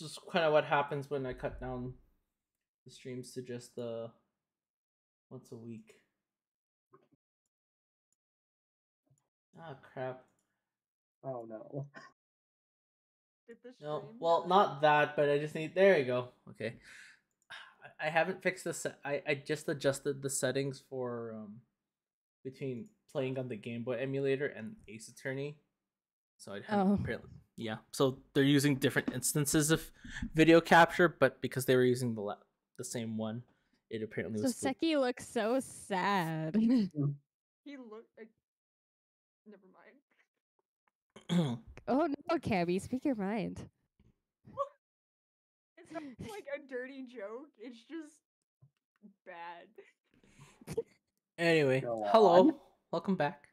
It's just kind of what happens when I cut down the streams to just once a week. Ah, crap. Oh no. No, well, not that, but I just need. There you go. Okay. I haven't fixed this. I just adjusted the settings for between playing on the Game Boy emulator and Ace Attorney. So I hadn't apparently. Yeah. So they're using different instances of video capture, but because they were using the same one, it apparently was. So Seki looks so sad. He looked. Never mind. Oh no, Cammy, speak your mind. It's not like a dirty joke. It's just bad. Anyway, hello, welcome back.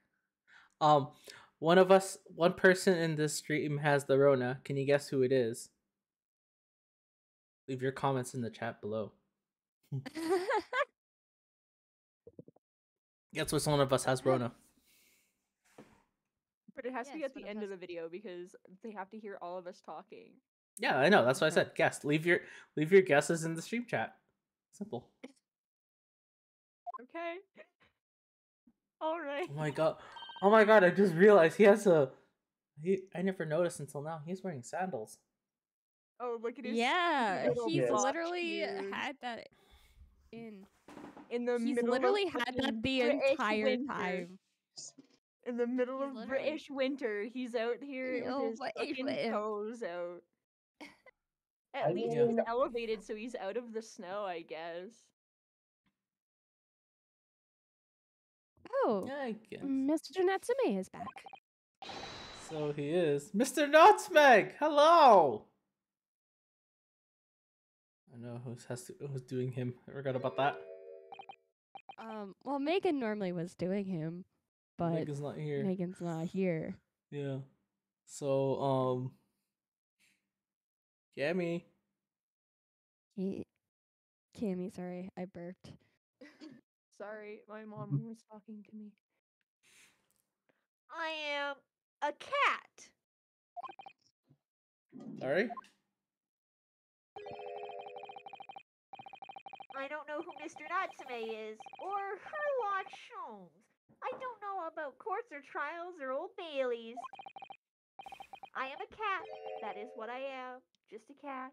One person in this stream has the Rona. Can you guess who it is? Leave your comments in the chat below. Guess which one of us has Rona? But it has to be at the end of the video because they have to hear all of us talking. Yeah, I know. That's why I said guess. Leave your guesses in the stream chat. Simple. Okay. All right. Oh my god! Oh my god! I just realized he has a. I never noticed until now. He's wearing sandals. Oh, look at his. Yeah, he's literally had that in the He's middle. He's literally had that the entire time. In the middle of British winter, he's out here with his fucking toes out. At least he's elevated, so he's out of the snow, I guess. Oh, yeah, I guess. Mr. Natsume is back. So he is. Mr. Nutmeg! Hello! I know who's doing him. I forgot about that. Well, Megan normally was doing him, but Megan's not here. Megan's not here. Yeah. So, Cammy. Cammy, sorry, I burped. Sorry, my mom was talking to me. I am a cat. Sorry? I don't know who Mr. Natsume is, or Herlock Sholmes. I don't know about courts or trials or Old Baileys. I am a cat. That is what I am. Just a cat.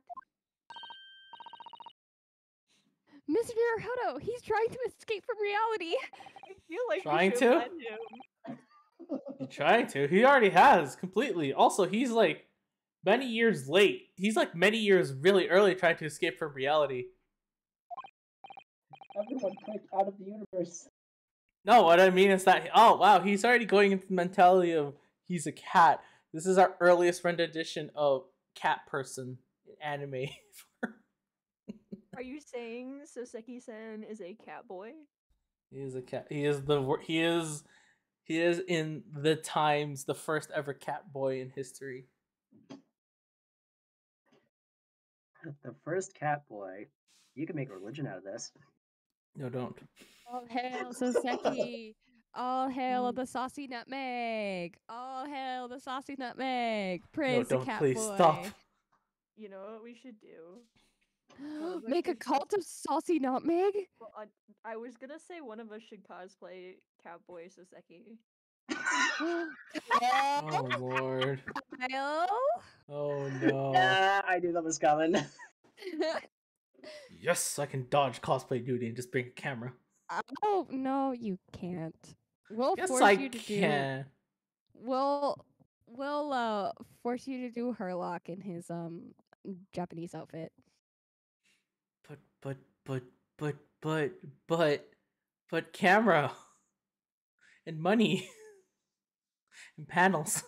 Mr. Naruto, he's trying to escape from reality. I feel like trying we should to? let him. He's trying to. He already has completely. Also, he's like many years late. He's like many years really early trying to escape from reality. Everyone clicked out of the universe. No, what I mean is that oh wow, he's already going into the mentality of he's a cat. This is our earliest rendition of cat person in anime. Are you saying Soseki-san is a cat boy? He is a cat. He is in the times the first ever cat boy in history. The first cat boy. You can make a religion out of this. No, don't. All hail Soseki. All hail the saucy nutmeg. All hail the saucy nutmeg. Praise the cat please boy. Stop. You know what we should do? Make a cult of saucy nutmeg? Well, I was gonna say one of us should cosplay Catboy Soseki. Oh lord. Hello? Oh no. I knew that was coming. Yes, I can dodge cosplay duty and just bring a camera. Oh no, you can't. We'll yes, force I you to can. We'll force you to do Herlock in his Japanese outfit. But camera and money and panels.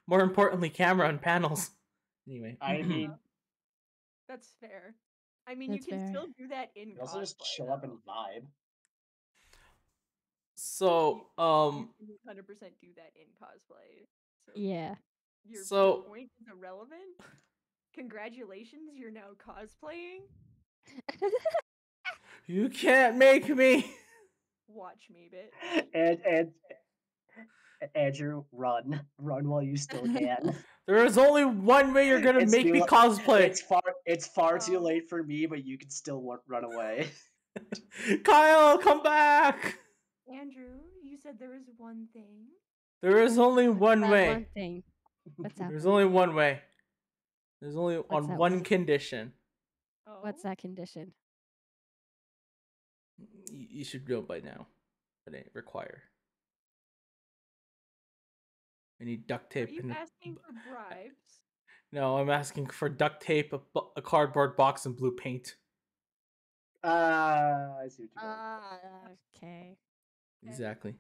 More importantly, camera and panels. Anyway, I mean, that's fair. I mean, That's you can fair. still do that in also cosplay. just show up and vibe. So, 100% do that in cosplay. So yeah. Your point is irrelevant. Congratulations, you're now cosplaying. You can't make me. Watch me, bitch. And Andrew, run. Run while you still can. There is only one way you're gonna make me cosplay. It's far too late for me, but you can still run away. Kyle, come back! Andrew, you said there was one thing. There is only one way. One thing. What's that? There's only one way. There's only on one way? condition. Oh. What's that condition? You should know by now. But it require. I need duct tape. Are you asking for bribes? No, I'm asking for duct tape, a cardboard box, and blue paint. I see what you mean. Okay. Exactly.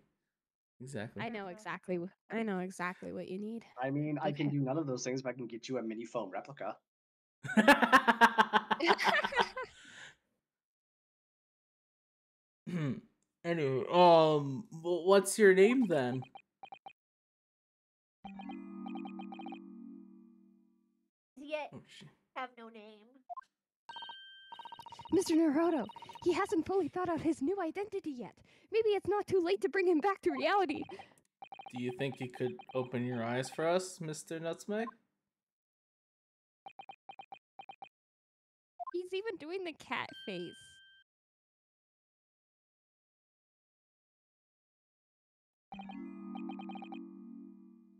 I know exactly what you need. I mean, I can do none of those things, but I can get you a mini foam replica. Anyway, what's your name then? Yet have no name. Mr. Naruto, he hasn't fully thought out his new identity yet. Maybe it's not too late to bring him back to reality. Do you think you could open your eyes for us, Mr. Nutmeg? He's even doing the cat face.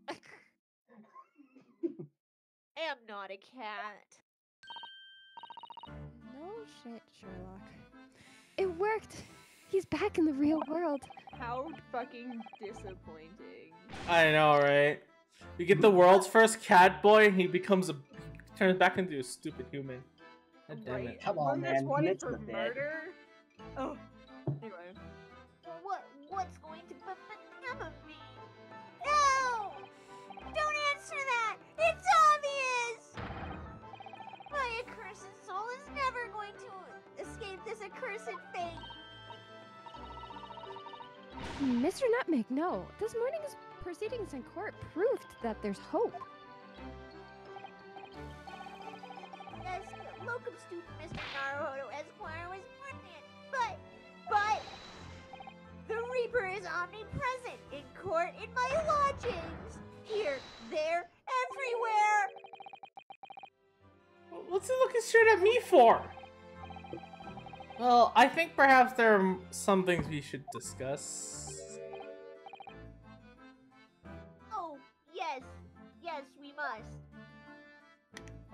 I am not a cat. No shit, Sherlock. It worked! He's back in the real world. How fucking disappointing. I know, right? We get the world's first cat boy, and he turns back into a stupid human. God damn it. Come on, man. Wanted for murder? Oh, anyway. What's going to become of me? No! Don't answer that! It's obvious! My accursed soul is never going to escape this accursed fate. Mr. Nutmeg, no. This morning's proceedings in court proved that there's hope. Yes, the locum student Mr. Naruto Esquire was brilliant, but the Reaper is omnipresent in court, in my lodgings, here, there, everywhere. What's he looking straight at me for? Well, I think perhaps there are some things we should discuss. Oh, yes, we must.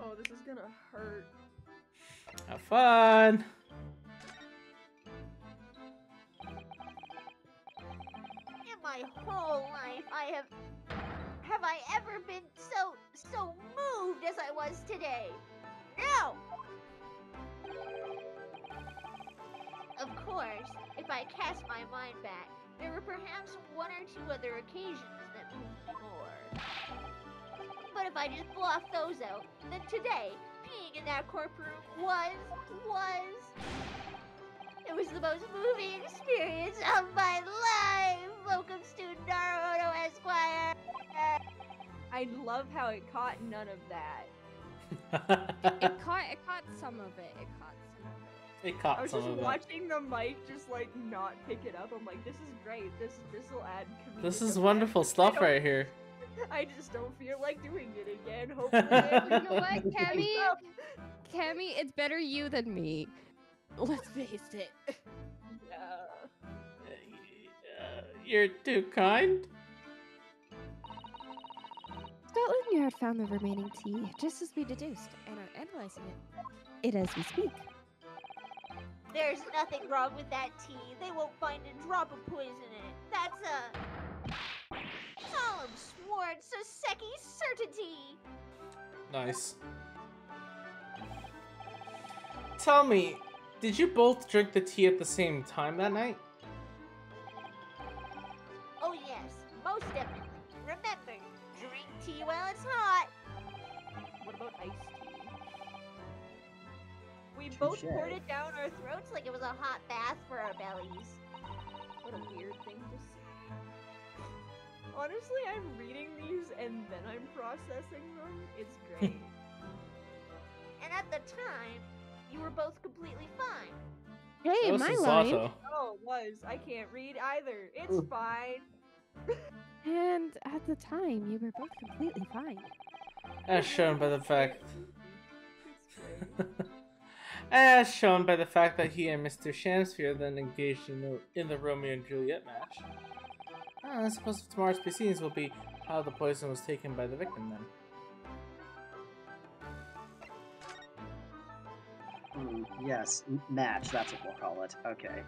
Oh, this is gonna hurt. Have fun! In my whole life, have I ever been so moved as I was today? No! Of course, if I cast my mind back, there were perhaps one or two other occasions that moved me more. But if I just bluff those out, then today, being in that courtroom it was the most moving experience of my life, locum student Naruto Esquire. I love how it caught none of that. It caught some of it. I was just watching the mic just like not pick it up. I'm like, this is great. This will add comedic This is effect. wonderful stuff right here. I just don't feel like doing it again. Hopefully, You know what, Cammy, it's better you than me. Let's face it. Yeah. You're too kind. Scotland Yard found the remaining tea, just as we deduced, and are analyzing it as we speak. There's nothing wrong with that tea. They won't find a drop of poison in it. That's a solemn sworn Soseki certainty. Nice. Tell me, did you both drink the tea at the same time that night? Oh yes, most definitely. Remember, drink tea while it's hot. What about iced tea? We both poured it down our throats like it was a hot bath for our bellies. What a weird thing to say. Honestly, I'm reading these and then I'm processing them. It's great. And at the time, you were both completely fine. Hey, my line. Oh, it was. I can't read either. It's fine. And at the time, you were both completely fine. As shown by the fact... It's great. As shown by the fact that he and Mr. Shamsphere then engaged in the Romeo and Juliet match. I suppose tomorrow's proceedings will be how the poison was taken by the victim then. Yes, match, that's what we'll call it. Okay.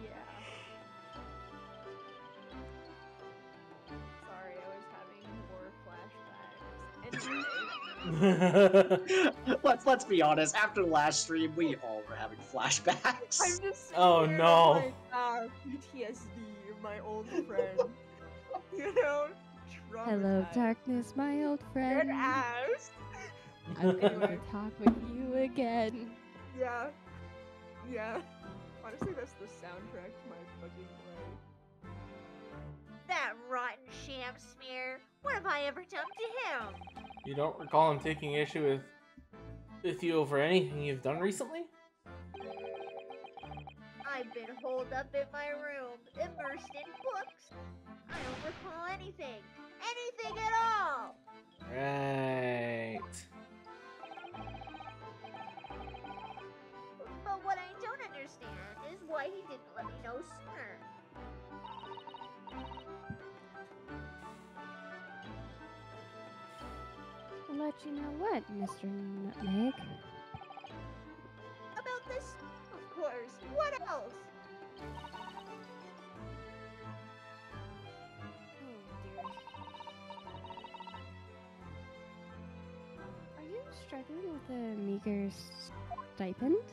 Yeah. Sorry, I was having more flashbacks. Let's be honest, after the last stream, we all were having flashbacks. I'm just Oh, sitting here no. like, PTSD, my old friend. You know? Hello, Traumatized. darkness, my old Good friend. ass. I'm going to talk with you again. Yeah. Yeah. Honestly, that's the soundtrack to my fucking life. That rotten sham smear. What have I ever done to him? You don't recall him taking issue with you over anything you've done recently? I've been holed up in my room, immersed in books. I don't recall anything. Anything at all! Right. But what I don't understand is why he didn't let me know sooner. I'll let you know what, Mr. Nutmeg. About this, of course. What else? Oh, dear. Are you struggling with a meager stipend?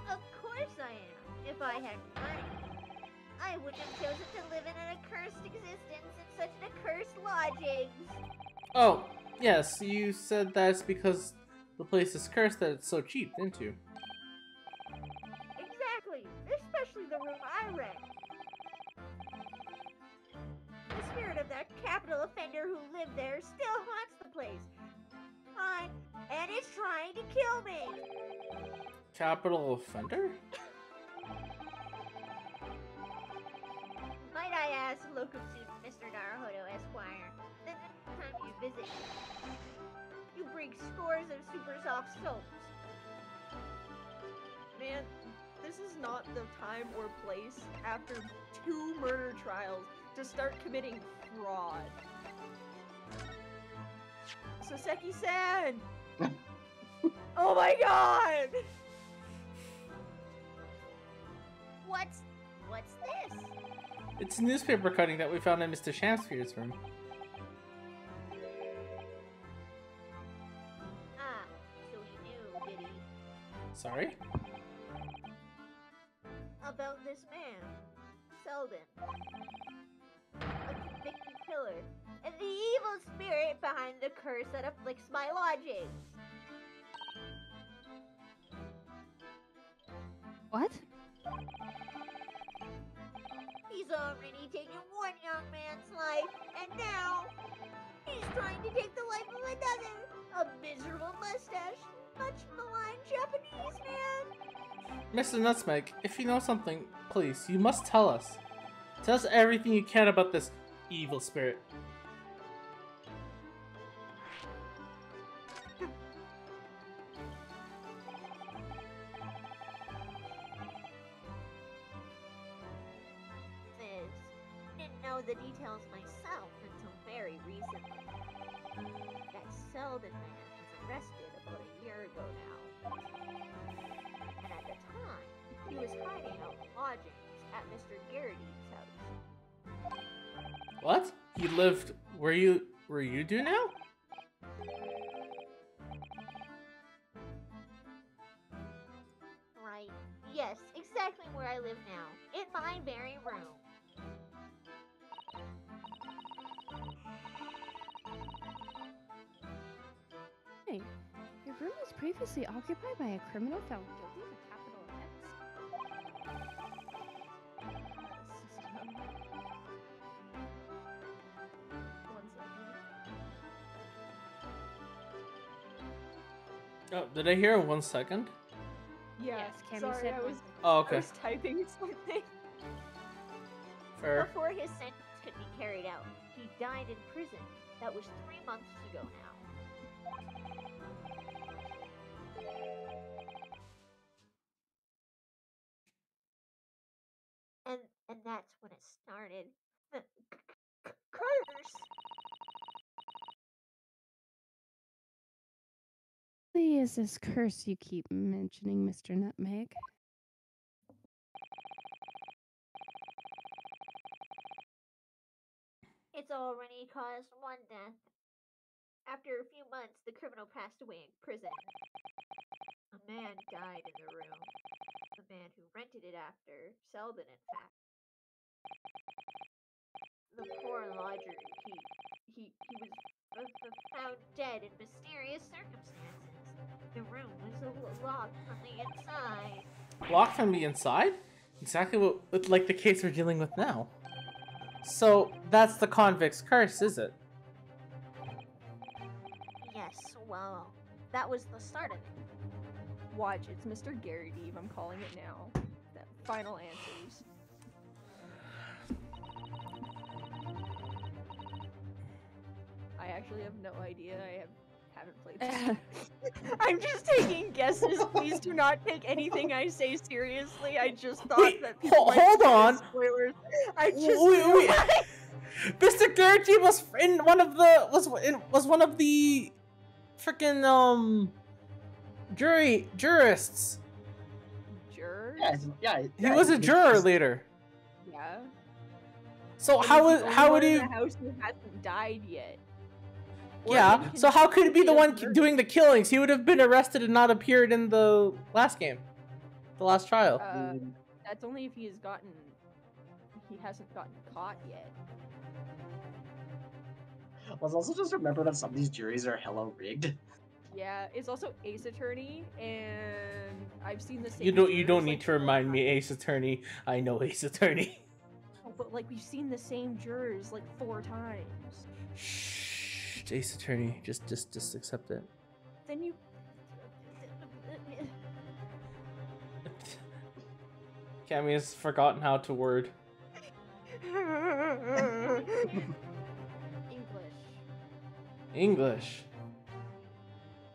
Of course I am. If I had money, I wouldn't have chosen to live in an accursed existence in such an accursed lodgings. Oh, yes, you said that's because the place is cursed that it's so cheap, didn't you? Exactly, especially the room I rent. The spirit of that capital offender who lived there still haunts the place. And it's trying to kill me. Capital offender? Might I ask, Lokusuit, Mr. Naruhodo Esquire, the next time you visit me, you bring scores of super soft soaps. Man, this is not the time or place after 2 murder trials to start committing fraud. Soseki-san! Oh my god! What's this? It's a newspaper cutting that we found in Mr. Shamsphere's room. Ah, so you knew, did he? Sorry? About this man, Selden. A convicted killer, and the evil spirit behind the curse that afflicts my lodgings. What? He's already taken one young man's life, and now he's trying to take the life of another. A miserable mustache, much maligned Japanese man. Mr. Nutmeg, if you know something, please, you must tell us. Tell us everything you can about this evil spirit. Didn't know the details myself until very recently. That Selden man was arrested about a year ago now. And at the time, he was hiding out lodgings at Mr. Garrity's house. What? He lived where you do now? Right. Yes, exactly where I live now. In my very room. Hey, your room was previously occupied by a criminal found guilty of a capital offense. System. 1 second. Oh, did I hear 1 second? Yeah, Yes, Cammy sorry, said I was, Oh, I okay. was typing something. Before his sentence could be carried out, he died in prison. That was 3 months ago now. And that's when it started. The curse. What is this curse you keep mentioning, Mr. Nutmeg? It's already caused one death. After a few months, the criminal passed away in prison. A man died in the room. The man who rented it after, Selden in fact. The poor lodger, he was found dead in mysterious circumstances. The room was locked from the inside. Locked from the inside? Exactly what, like the case we're dealing with now. So, that's the convict's curse, is it? Yes, well, that was the start of it. Watch, it's Mr. Garrity, I'm calling it now. That final answers. I actually have no idea. I haven't played this. I'm just taking guesses. Please do not take anything I say seriously. I just thought that people might hold on. Spoilers. I just Wait. Mr. Garrity was in one of the was one of the freaking jurists. Jurors? Yeah. He was a juror later. Yeah. So But how he's the only would one he? in the house who hasn't died yet? Or Yeah. he So how could he be the one murder. doing the killings? He would have been arrested and not appeared in the last game, the last trial. That's only if he hasn't gotten caught yet. Let's also just remember that some of these juries are hella rigged. Yeah, it's also Ace Attorney, and I've seen the same. You don't jurors, need like, to remind me, Ace Attorney. I know Ace Attorney. Oh, but like we've seen the same jurors like 4 times. Shh, Ace Attorney, just accept it. Then you. Cammy has forgotten how to word. English.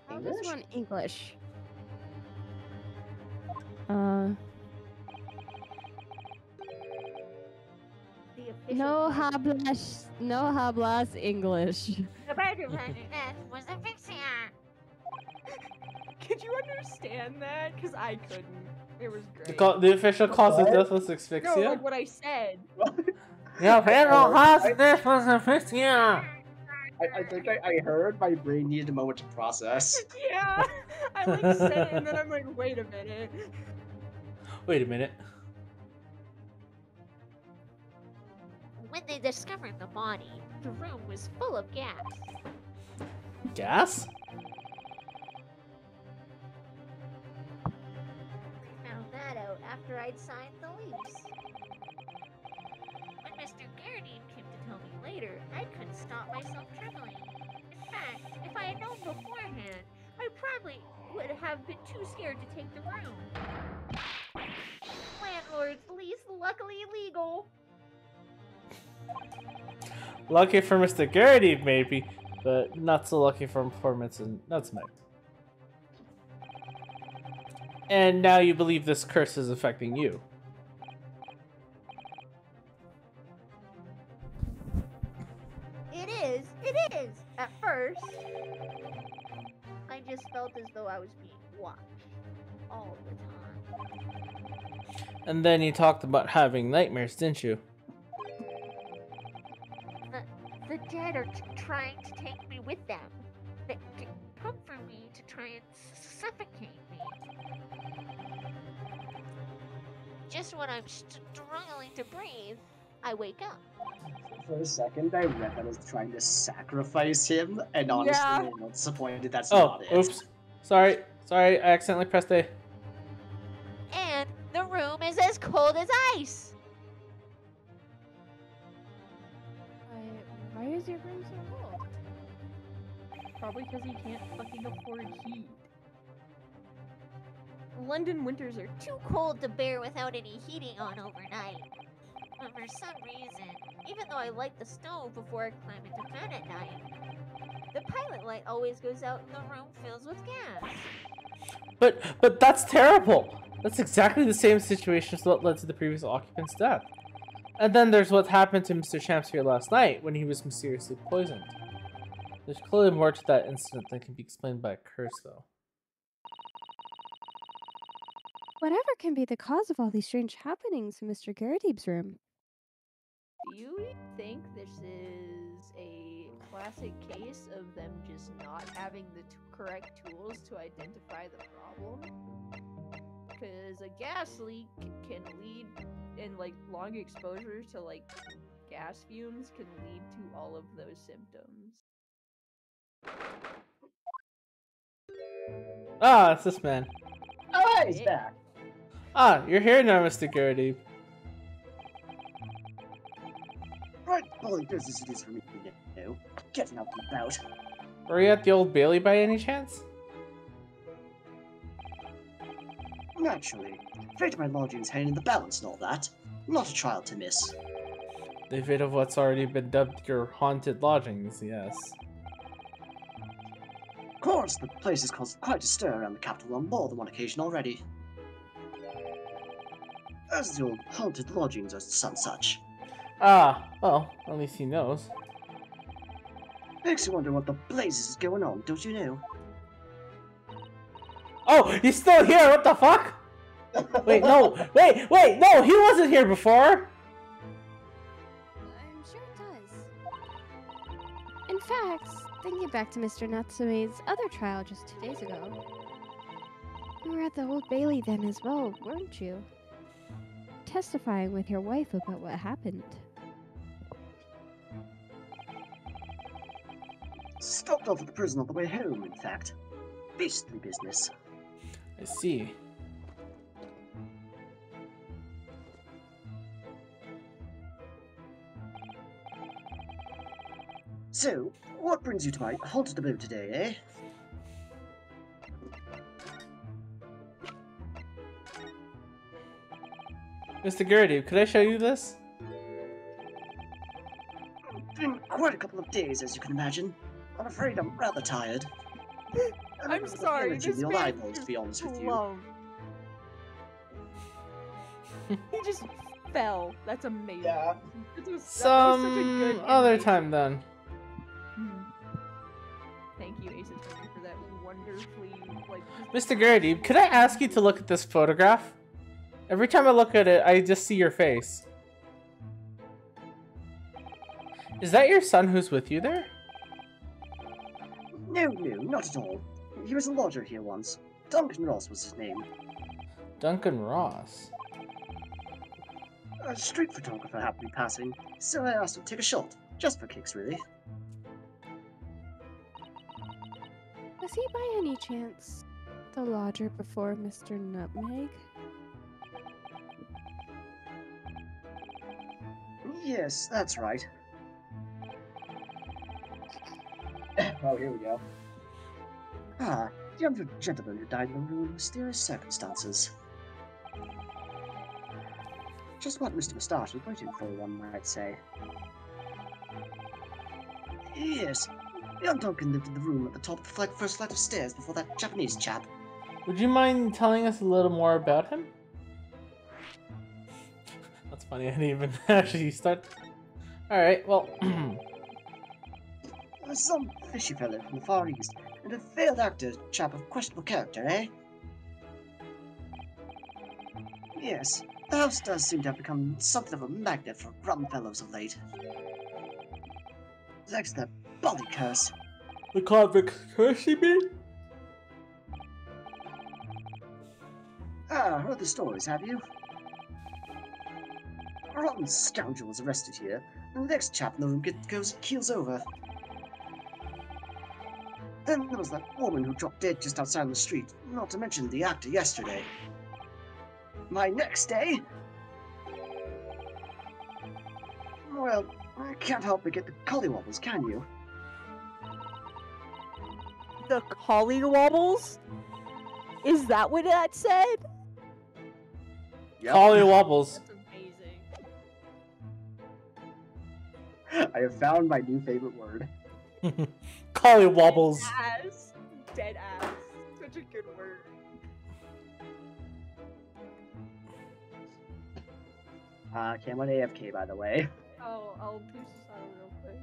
How does one English? No hablas English. The murder death was asphyxia. Could you understand that? Because I couldn't. It was great. The official cause of death was asphyxia? No, like what I said. Yeah, official cause of death was asphyxia. I think I heard my brain needed a moment to process. Yeah, I like said it and then I'm like, wait a minute. Wait a minute. When they discovered the body, the room was full of gas. Gas? I found that out after I'd signed the lease. When Mr. Garrity came to tell me later, I couldn't stop myself trembling. In fact, if I had known beforehand, I probably would have been too scared to take the room. Landlord's lease, luckily legal. Lucky for Mr. Garrity, maybe, but not so lucky for performance in Nutmeg. And now you believe this curse is affecting you. It is. At first, I just felt as though I was being watched all the time. And then you talked about having nightmares, didn't you? The dead are trying to take me with them. They come for me to try and suffocate me. Just when I'm struggling to breathe, I wake up. For a second, I read that as trying to sacrifice him, and honestly, I'm disappointed that's Oh, not it. oops. Sorry, I accidentally pressed A. And the room is as cold as ice. Why is your room so cold? Probably because he can't fucking afford heat. London winters are Too cold to bear without any heating on overnight. But for some reason, even though I light the stove before I climb into bed at night, the pilot light always goes out and the room fills with gas. But that's terrible. That's exactly the same situation as what led to the previous occupant's death. And then there's what happened to Mr. Champsphere last night when he was mysteriously poisoned. There's clearly more to that incident than can be explained by a curse, though. Whatever can be the cause of all these strange happenings in Mr. Garriteeb's room? Do you think this is a classic case of them just not having the correct tools to identify the problem? Because a gas leak can lead, and like long exposure to like gas fumes can lead to all of those symptoms. Ah, it's this man. Oh, he's back. Ah, you're here now, Mr. Garriteeb. Right, bully business it is for me to know. Getting out and about. Were you at the Old Bailey by any chance? Naturally. Afraid of my lodgings hanging in the balance and all that. Not a trial to miss. The fate of what's already been dubbed your haunted lodgings, yes. Of course, the place has caused quite a stir around the capital on more than one occasion already. As the old haunted lodgings or some such. Ah, well, at least he knows. Makes you wonder what the blazes is going on, don't you know? Oh, he's still here, what the fuck? Wait, no, wait, no, he wasn't here before! I'm sure it does. In fact, thinking back to Mr. Natsume's other trial just 2 days ago, you were at the Old Bailey then as well, weren't you? Testifying with your wife about what happened. Stopped off at the prison on the way home, in fact. Beastly business. I see. So, what brings you to my haunted abode today, eh? Mr. Garriteeb, could I show you this? Been quite a couple of days, as you can imagine. I'm afraid I'm rather tired. I'm sorry, energy this in your man eyeballs, to just be honest with you. love. He just fell. That's amazing. Yeah. That was such a Some good other animation. time then. Thank you, Ace Attorney, for that wonderfully, like... Mr. Garriteeb, could I ask you to look at this photograph? Every time I look at it, I just see your face. Is that your son who's with you there? No, not at all. He was a lodger here once. Duncan Ross was his name. Duncan Ross. A street photographer happened to be passing, so I asked him to take a shot. Just for kicks, really. Was he by any chance the lodger before Mr. Nutmeg? Yes, that's right. Oh, here we go. Ah, the young gentleman who died under mysterious circumstances. Just what Mr. Moustache was waiting for, one might say. Yes, young Duncan lived in the room at the top of the first flight of stairs before that Japanese chap. Would you mind telling us a little more about him? That's funny, I didn't even actually start. Alright, well... Some fishy fellow from the Far East, and a failed actor chap of questionable character, eh? Yes, the house does seem to have become something of a magnet for rum fellows of late. Thanks to that bloody curse. The convict curse, you mean? Ah, heard the stories, have you? A rotten scoundrel was arrested here, and the next chap in the room goes keels over. Then there was that woman who dropped dead just outside on the street, not to mention the actor yesterday. My next day? Well, I can't help but get the collywobbles, can you? The collywobbles? Is that what that said? Yep. Collywobbles. That's amazing. I have found my new favorite word. Collywobbles. Ass. Dead ass. Such a good word. Cam on AFK, by the way. I'll do Susanna real quick.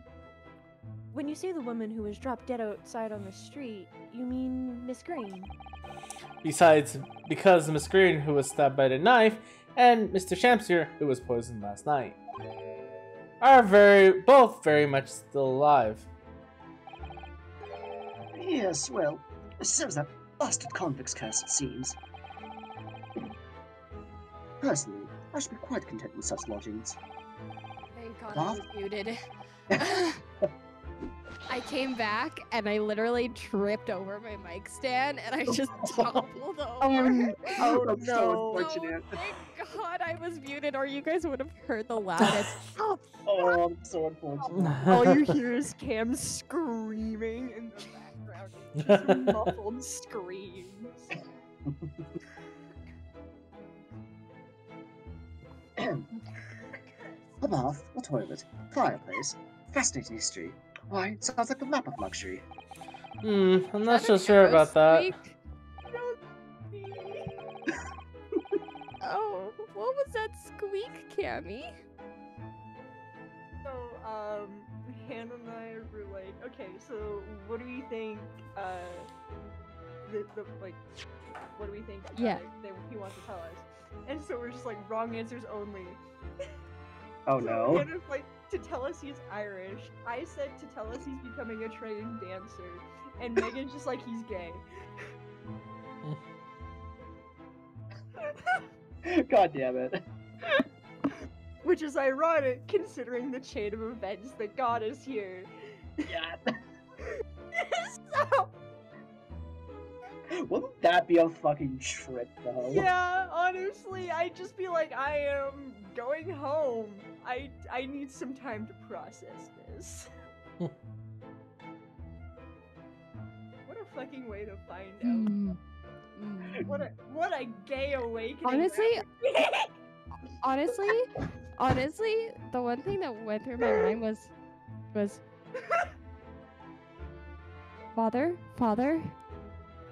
When you say the woman who was dropped dead outside on the street, you mean Miss Green? Besides, because Miss Green, who was stabbed by the knife, and Mr. Shamster, who was poisoned last night, are both very much still alive. Yes, well, so is that bastard convict's curse, it seems. Personally, I should be quite content with such lodgings. Thank God I was muted. I came back and I literally tripped over my mic stand and I just toppled over. Oh, no. so unfortunate. Thank God I was muted or you guys would have heard the loudest. Oh, I'm so unfortunate. All you hear is Cam screaming in the background. Just muffled screams. A bath, a toilet, fireplace, fascinating history. Why, it sounds like the map of luxury. I'm not so sure about that. Oh, what was that squeak, Cammy? So, Hannah and I were like, okay, so what do we think, what do we think Yeah. he wants to tell us? And so we're just like, wrong answers only. Oh So no. Hannah's like, to tell us he's Irish. I said to tell us he's becoming a trained dancer. And Megan's just like, he's gay. God damn it. Which is ironic, considering the chain of events that got us here. Yeah. So, Wouldn't that be a fucking trip, though? yeah, honestly, I'd just be like, I am going home. I need some time to process this. What a fucking way to find out. What a gay awakening. Honestly, the one thing that went through my mind was Father,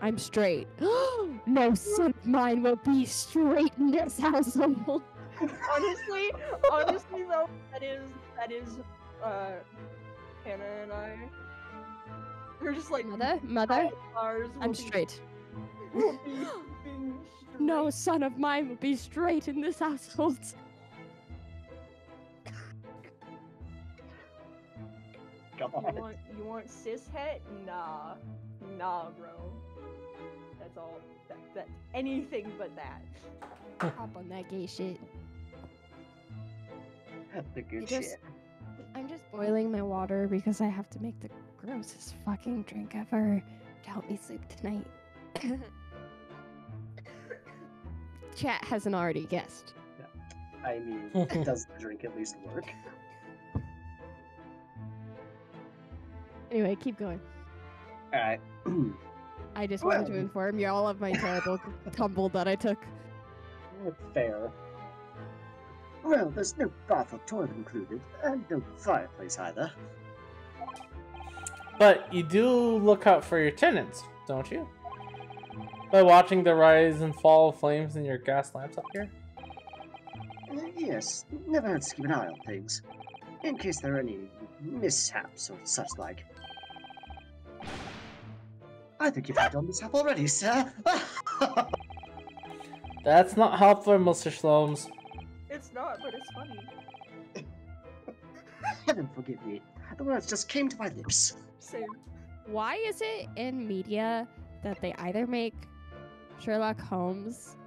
I'm straight. No son of mine will be straight in this household. honestly though, that is Hannah and I. We're just like, Mother, ours will I'm be- straight. will be being No straight. son of mine will be straight in this household. God. You want cishet? Nah, bro. That's all. That's anything but that. Hop on that gay shit. The good just- shit. I'm just boiling my water because I have to make the grossest fucking drink ever to help me sleep tonight. Chat hasn't already guessed. I mean, does the drink at least work? Anyway, keep going. Alright. I just wanted to Well. inform you all of my terrible tumble that I took. Fair. Well, there's no bath or toilet included, and no fireplace either. But you do look out for your tenants, don't you? By watching the rise and fall of flames in your gas lamps up here? Yes, never hurts to keep an eye on things, in case there are any mishaps or such like. I think you've had your mishap already, sir. That's not helpful, Mr. Shlomes. It's not, but it's funny. Heaven forgive me. The words just came to my lips. Same. Why is it in media that they either make Sherlock Holmes,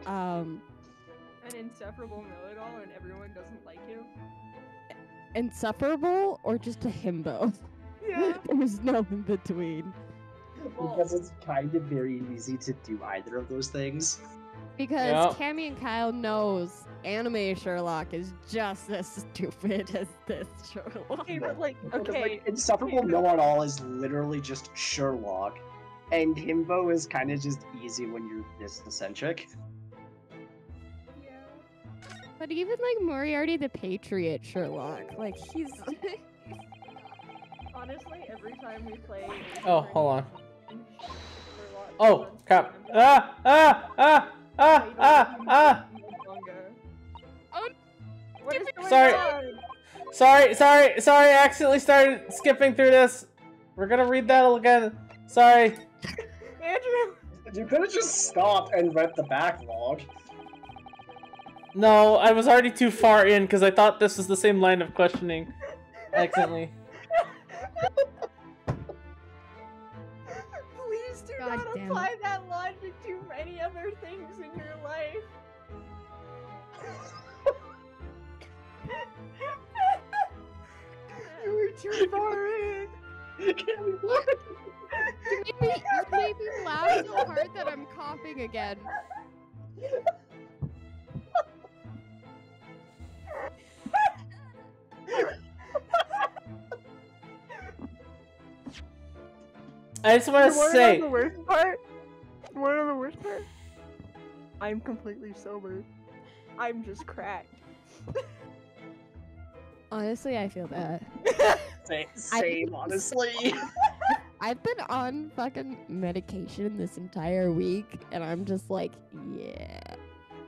An insufferable know-it-all, and everyone doesn't like him. insufferable or just a himbo? Yeah. There's no in between. Because it's kind of very easy to do either of those things. Because Yeah. Cammy and Kyle knows anime Sherlock is just as stupid as this Sherlock. Okay, but like, Because, okay. like, insufferable know-it-all is literally just Sherlock, and himbo is kind of just easy when you're this eccentric. Yeah. But even like Moriarty the Patriot Sherlock, like he's. Honestly, every time we play. Oh, hold on. Sherlock, Oh, crap. Ah! Ah! Ah! Ah! Ah! Ah! Oh, What is going Sorry. on? Sorry, I accidentally started skipping through this. We're gonna read that again. Sorry. Andrew! You could have just stopped and read the backlog. No, I was already too far in because I thought this was the same line of questioning. Accidentally. Please do God not damn apply that logic to any other things in your life. You were too far in. you made me laugh so hard that I'm coughing again. I just want to say. The worst part? You wanna know the worst part? I'm completely sober. I'm just cracked. Honestly, I feel that. Same, honestly. I've been on fucking medication this entire week, and I'm just like, yeah.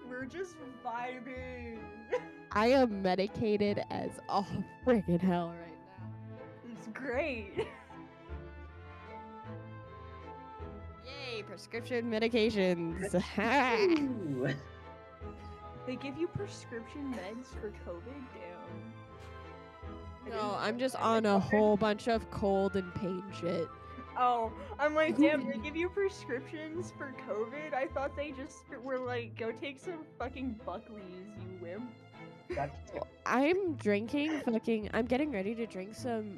We're just vibing. I am medicated as all friggin' hell right now. It's great. Yay, prescription medications. Ooh. They give you prescription meds for COVID? Damn. No, I'm just on a whole bunch of cold and pain shit. Oh, I'm like, damn, they give you prescriptions for COVID? I thought they just were like, go take some fucking Buckleys, you wimp. I'm getting ready to drink some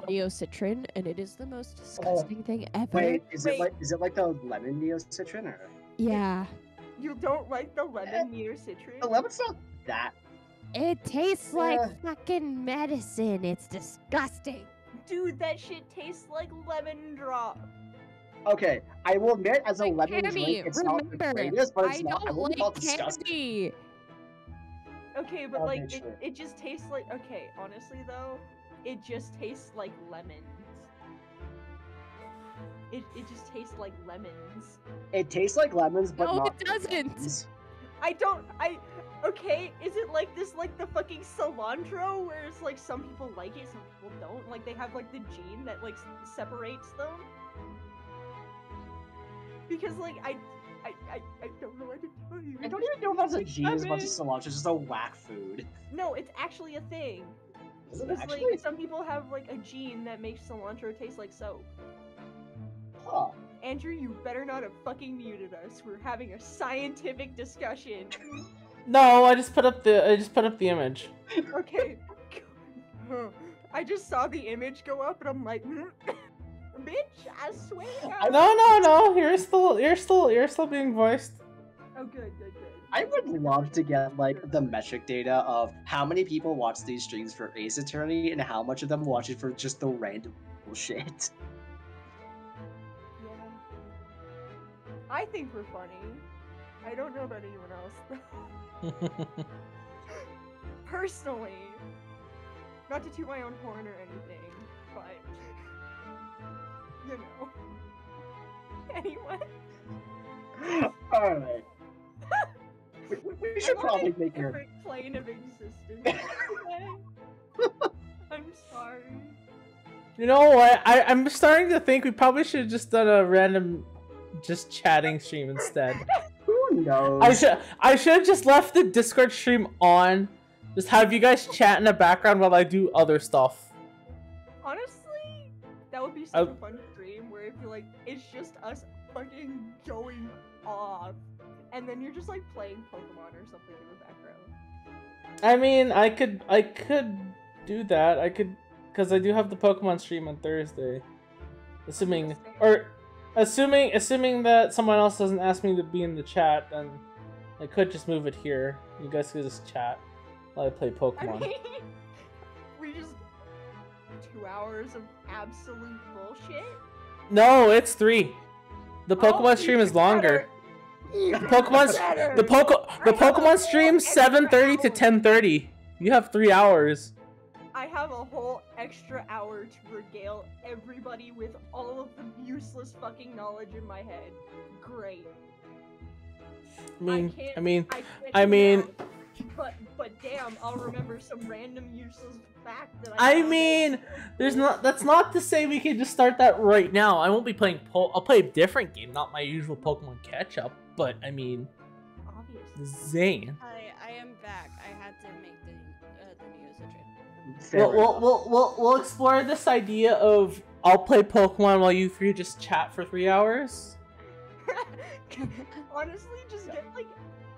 Neocitrin, and it is the most disgusting thing ever. Wait, is it like the lemon neocitrin or? Yeah. You don't like the lemon neocitrin? The lemon's not that. It tastes like fucking medicine. It's disgusting. Dude, that shit tastes like lemon drop. Okay, I will admit, as a Like lemon candy, drink, it's not the remember, greatest, but it's I not. I don't wouldn't call it like disgusting. candy. Okay, but Okay, like, sure. it just tastes like, okay, honestly though, it just tastes like lemons. It just tastes like lemons. It tastes like lemons, but No, not. it doesn't. Okay, is it like this, like the fucking cilantro, where it's like some people like it, some people don't? Like they have like the gene that like separates them? Because like, I don't know what to tell you. I don't even know if that's a gene as much as cilantro. It's just a whack food. No, it's actually a thing. Is it Because actually? like, some people have like a gene that makes cilantro taste like soap. Huh. Andrew, you better not have fucking muted us. We're having a scientific discussion. No, I just put up the image. Okay. I just saw the image go up and I'm like, bitch, I swear. No. You're still being voiced. Oh, good. I would love to get like the metric data of how many people watch these streams for Ace Attorney and how much of them watch it for just the random bullshit. Yeah. I think we're funny. I don't know about anyone else though. Personally. Not to toot my own horn or anything, but you know. Anyone? Alright. We should probably I'm on a make your. different plane of existence. Okay? I'm sorry. You know what? I'm starting to think we probably should have just done a random, just chatting stream instead. Who knows? I should have just left the Discord stream on. Just have you guys chat in the background while I do other stuff. Honestly, that would be such a fun stream where if like it's just us fucking going off, and then you're just like playing Pokemon or something in the background. I mean, I could do that. I could, because I do have the Pokemon stream on Thursday. Assuming that someone else doesn't ask me to be in the chat, then I could just move it here. You guys could just chat while I play Pokemon. I mean, we just 2 hours of absolute bullshit. No, it's 3. The Pokemon stream is longer. The Pokemon stream 7:30 to 10:30. You have 3 hours. I have a whole extra hour to regale everybody with all of the useless fucking knowledge in my head. Great. I mean, but damn, I'll remember some random useless fact that I mean, that's not to say we can just start that right now. I won't be playing I'll play a different game, not my usual Pokemon catch up, but I mean, obviously. Zane. I am back. I had to make the news a trip. We'll explore this idea of I'll play Pokemon while you three just chat for 3 hours. Honestly, just get like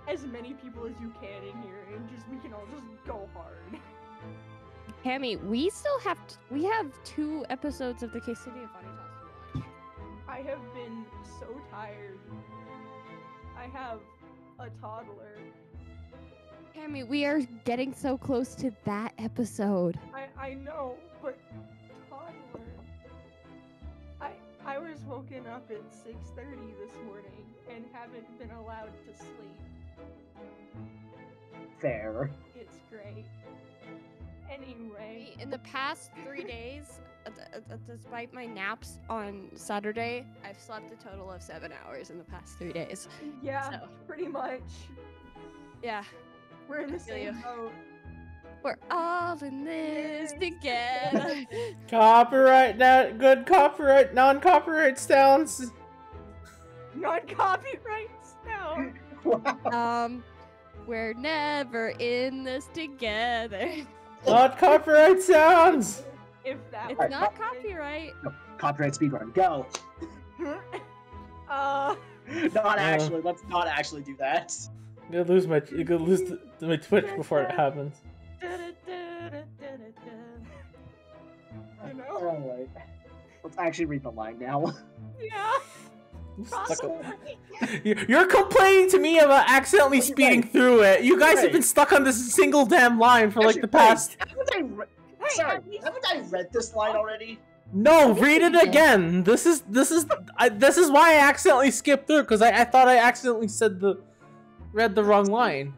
as many people as you can in here, and we can all just go hard. Cammy, we have 2 episodes of the Quesadilla Funny Toss to watch. I have been so tired. I have a toddler. Cammy, we are getting so close to that episode. I know, but toddler. I was woken up at 6:30 this morning and haven't been allowed to sleep. Fair. It's great. Anyway. In the past 3 days, despite my naps on Saturday, I've slept a total of 7 hours in the past 3 days. Yeah, So. pretty much. Yeah. We're in the same boat. We're all in this together. Copyright, good copyright, non-copyright sounds. Non-copyright sound. We're never in this together. Not copyright sounds. If that It's was not copyright. No, copyright speedrun, go. Not actually. Let's not actually do that. I'm gonna lose my Twitch before it happens. You know? Alright. Let's actually read the line now. Yeah. You're complaining to me about accidentally speeding through it. You guys have been stuck on this single damn line for like the past. Haven't I read this line already? No, read it again. This is why I accidentally skipped through, because I thought I accidentally read the wrong line.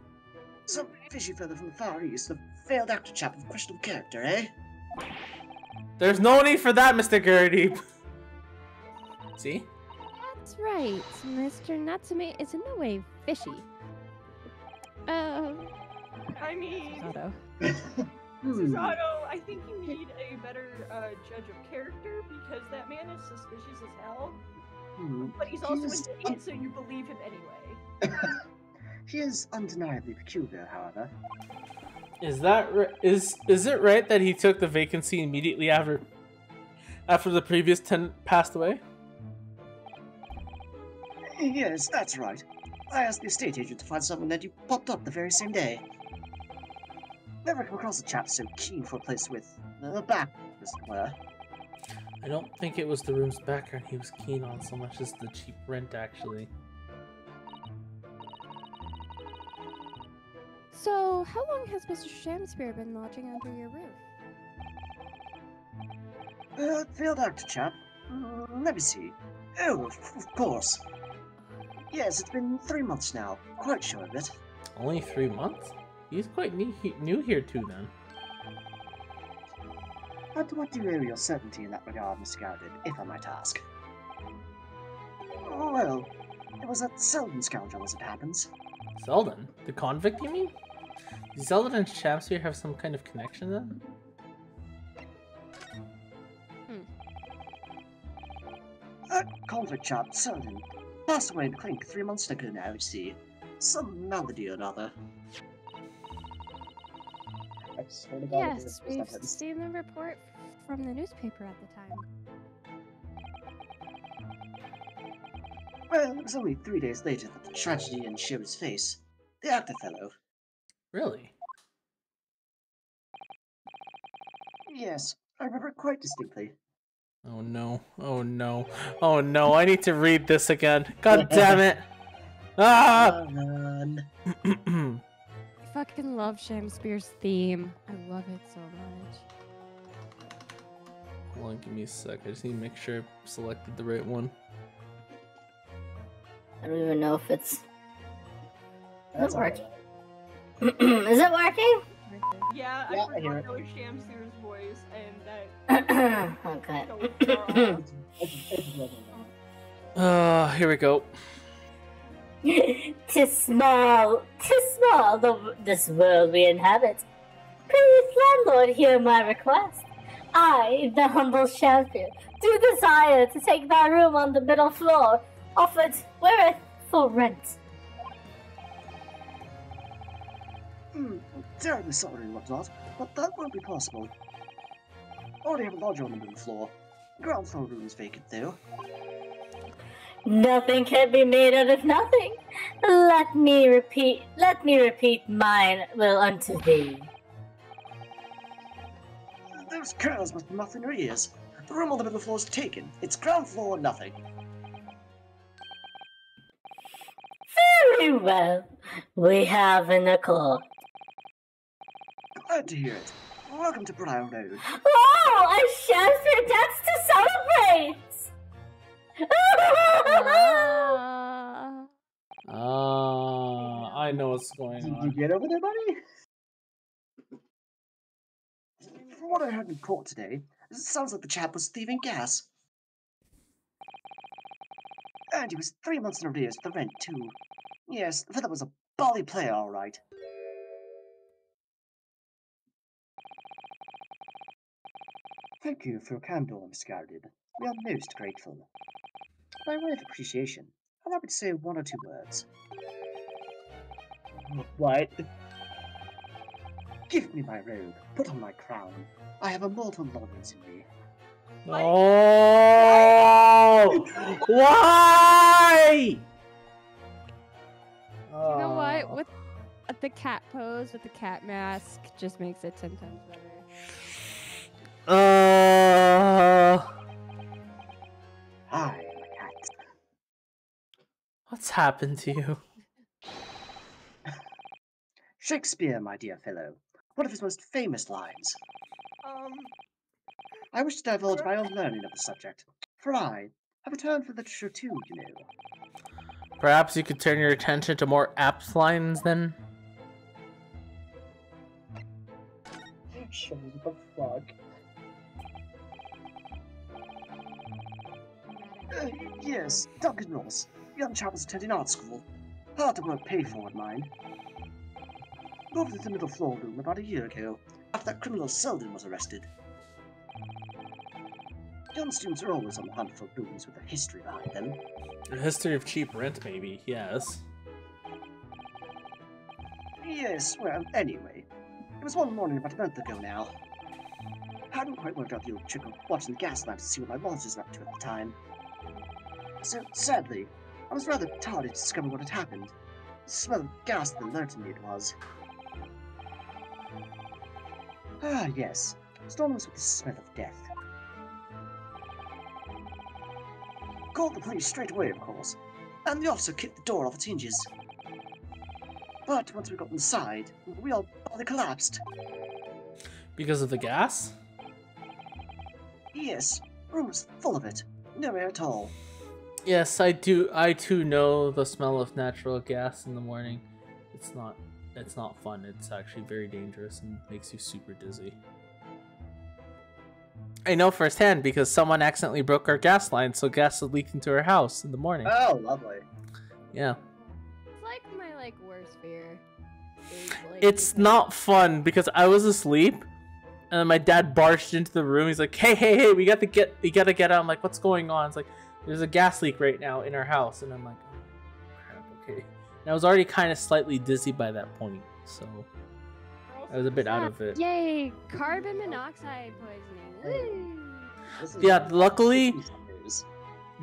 Some fishy fella from the Far East, a failed actor chap of questionable character, eh? There's no need for that, Mr. Gertie. See? That's right. Mr. Natsume is in no way fishy. I mean, Susato. Susato, I think you need a better judge of character, because that man is suspicious as hell. But he's also an idiot, so you believe him anyway. He is undeniably peculiar, however. Is it right that he took the vacancy immediately after the previous 10 passed away? Yes, that's right. I asked the estate agent to find someone and you popped up the very same day. Never come across a chap so keen for a place with a back, as it were. I don't think it was the room's background he was keen on so much as the cheap rent, actually. So, how long has Mr. Shamspear been lodging under your roof? Failed actor chap. Let me see. Oh, of course. Yes, it's been 3 months now. Quite sure of it. Only 3 months? He's quite new here too, then. But what do you owe your certainty in that regard, Mr. Gowden, if I might ask? Oh, well, it was that Selden scoundrel, as it happens. Selden? The convict, you mean? Do Selden and Shamspear have some kind of connection, then? That convict chap, Selden, passed away in Clink 3 months ago now, you see. Some malady or another. Yes, we've seen the report from the newspaper at the time. Well, it was only 3 days later that the tragedy showed his face. The actor fellow. Really? Yes, I remember it quite distinctly. Oh no, oh no, oh no, I need to read this again. God damn it! Ah! I fucking love Shamspear's theme. I love it so much. Hold on, give me a sec. I just need to make sure I selected the right one. I don't even know if it's... Is That's it working? alright. Is it working? Yeah, Yeah, I I hear forgot it. that was Shamsu's voice, and that Okay. so far off. It's working now. Here we go. Tis small, this world we inhabit. Please, landlord, hear my request. I, the humble champion, do desire to take thy room on the middle floor, offered whereth for rent. Terribly sorry, whatnot, but that won't be possible. Already have a lodger on the middle floor. Ground floor room is vacant, though. Nothing can be made out of nothing. Let me repeat mine will unto thee. Those girls must be muffling her ears. The room on the middle floor is taken. It's ground floor or nothing. Very well. We have an accord. Glad to hear it. Welcome to Brown Road. Oh, a Shakespeare dance to celebrate! I know what's going Did you on. get over there, buddy? From what I heard in court today, it sounds like the chap was thieving gas. And he was 3 months in arrears with the rent, too. Yes, the fellow was a bally player, all right. Thank you for your candor, Miss Garrett. We are most grateful. By way of appreciation, allow me to say 1 or 2 words. What? Give me my robe, put on my crown. I have immortal longings in me. Oh! Why? You know what? With the cat pose, with the cat mask, just makes it 10 times better. I am a cat. What's happened to you? Shakespeare, my dear fellow. One of his most famous lines. I wish to divulge my own learning of the subject, for I have a turn for literature too, you know. Perhaps you could turn your attention to more apt lines then? Show me the fuck. Yes, Duncan Ross. Young chap was attending art school. Hard to work paid for, mine. Moved to the middle floor room about a year ago, after that criminal Selden was arrested. Young students are always on the hunt for rooms with a history behind them. A history of cheap rent, maybe. Yes. Yes, well, anyway. It was one morning about a month ago now. Hadn't quite worked out the old trick of watching the gas lamp to see what my monsters were up to at the time. So, sadly, I was rather tardy to discover what had happened. The smell of gas that alerted me it was. Ah, yes. Storms with the smell of death. Called the police straight away, of course, and the officer kicked the door off its hinges. But once we got inside, we all probably collapsed. Because of the gas? Yes, room was full of it. No air at all. Yes, I too know the smell of natural gas in the morning. It's not fun. It's actually very dangerous and makes you super dizzy. I know firsthand because someone accidentally broke our gas line, so gas had leaked into our house in the morning. Oh, lovely. Yeah. It's like my worst fear. Is, It's not fun because I was asleep and then my dad barged into the room. He's like, hey, we gotta get out. I'm like, what's going on? It's like, there's a gas leak right now in our house. And I'm like, oh, crap, okay. And I was already kind of slightly dizzy by that point, so I was a bit out of it. Yay! Carbon monoxide poisoning. Woo! Yeah, luckily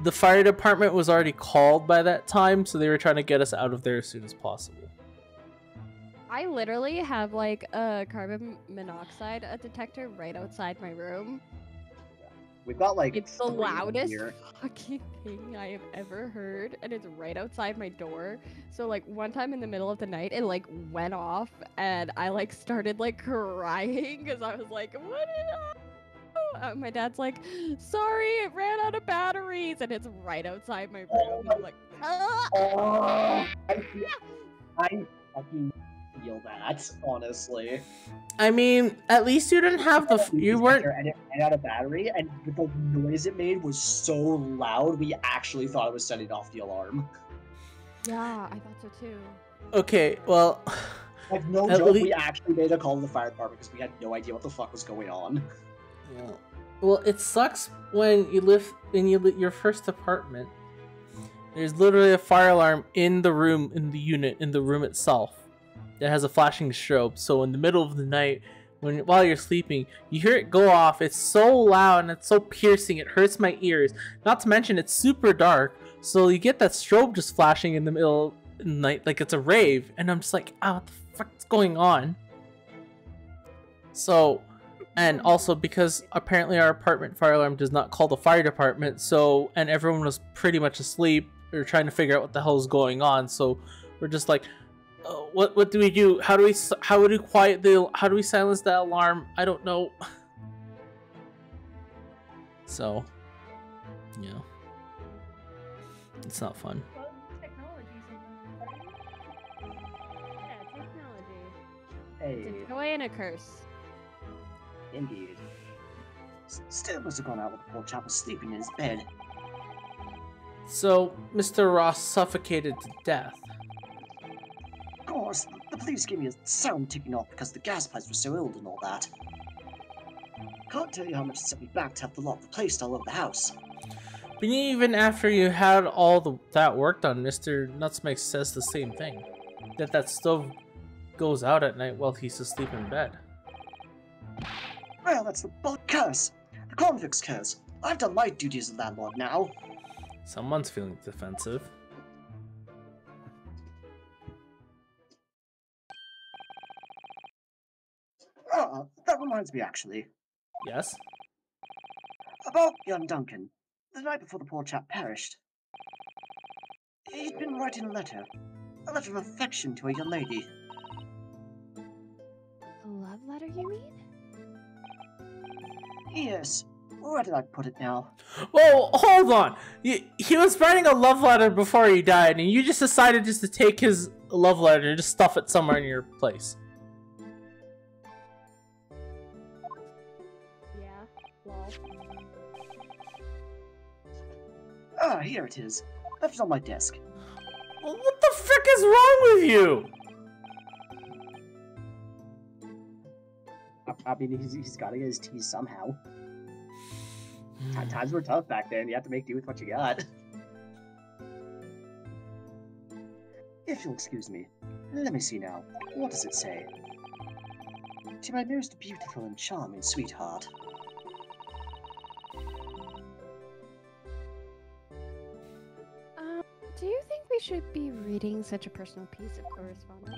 the fire department was already called by that time, so they were trying to get us out of there as soon as possible. I literally have a carbon monoxide detector right outside my room. We've got It's the 3 loudest here. fucking thing I have ever heard, and it's right outside my door. So one time in the middle of the night, it went off, and I started crying because I was like, "What? My dad's like, sorry, it ran out of batteries, and it's right outside my room. I'm like, ah! Oh, I fucking feel that, honestly. I mean, at least you didn't have the. You weren't. And it ran out of battery, and the noise it made was so loud, we actually thought it was setting off the alarm. Yeah, I thought so too. Okay, well. Like, no At joke, lea- we actually made a call to the fire department because we had no idea what the fuck was going on. Yeah. Well, it sucks when you live in your first apartment. There's literally a fire alarm in the room, in the unit, in the room itself. That has a flashing strobe. So in the middle of the night, while you're sleeping, you hear it go off. It's so loud and it's so piercing. It hurts my ears. Not to mention it's super dark. So you get that strobe just flashing in the middle of the night like it's a rave, and I'm just like, what the fuck's going on? So. And also because apparently our apartment fire alarm does not call the fire department, so, and everyone was pretty much asleep or trying to figure out what the hell is going on, so we're just like, what do we do? How do we silence that alarm? I don't know. So, yeah. It's not fun. Well, technology sometimes, right? Yeah, technology. Hey, It's a joy and a curse. indeed. Still must have gone out while the poor chap was sleeping in his bed. So, Mr. Ross suffocated to death. Of course, the police gave me a sound ticking off because the gas pipes were so old and all that. Can't tell you how much it set me back to have the lot replaced all over the house. But even after you had all that work done, Mr. Nutmeg says the same thing. That stove goes out at night while he's asleep in bed. Well, that's the bulk curse. The convict's curse. I've done my duty as a landlord now. Someone's feeling defensive. Ah, that reminds me actually. Yes? About young Duncan. The night before the poor chap perished. He'd been writing a letter. A letter of affection to a young lady. A love letter, you mean? Yes. Where did I put it now? Whoa, hold on! He was writing a love letter before he died, and you just decided just to take his love letter and just stuff it somewhere in your place. Yeah. Lol. Ah, here it is. Left it on my desk. Well, what the frick is wrong with you? I mean, he's got to get his teas somehow. Times were tough back then. You have to make do with what you got. If you'll excuse me, let me see now. What does it say? To my most beautiful and charming sweetheart. Do you think we should be reading such a personal piece of correspondence?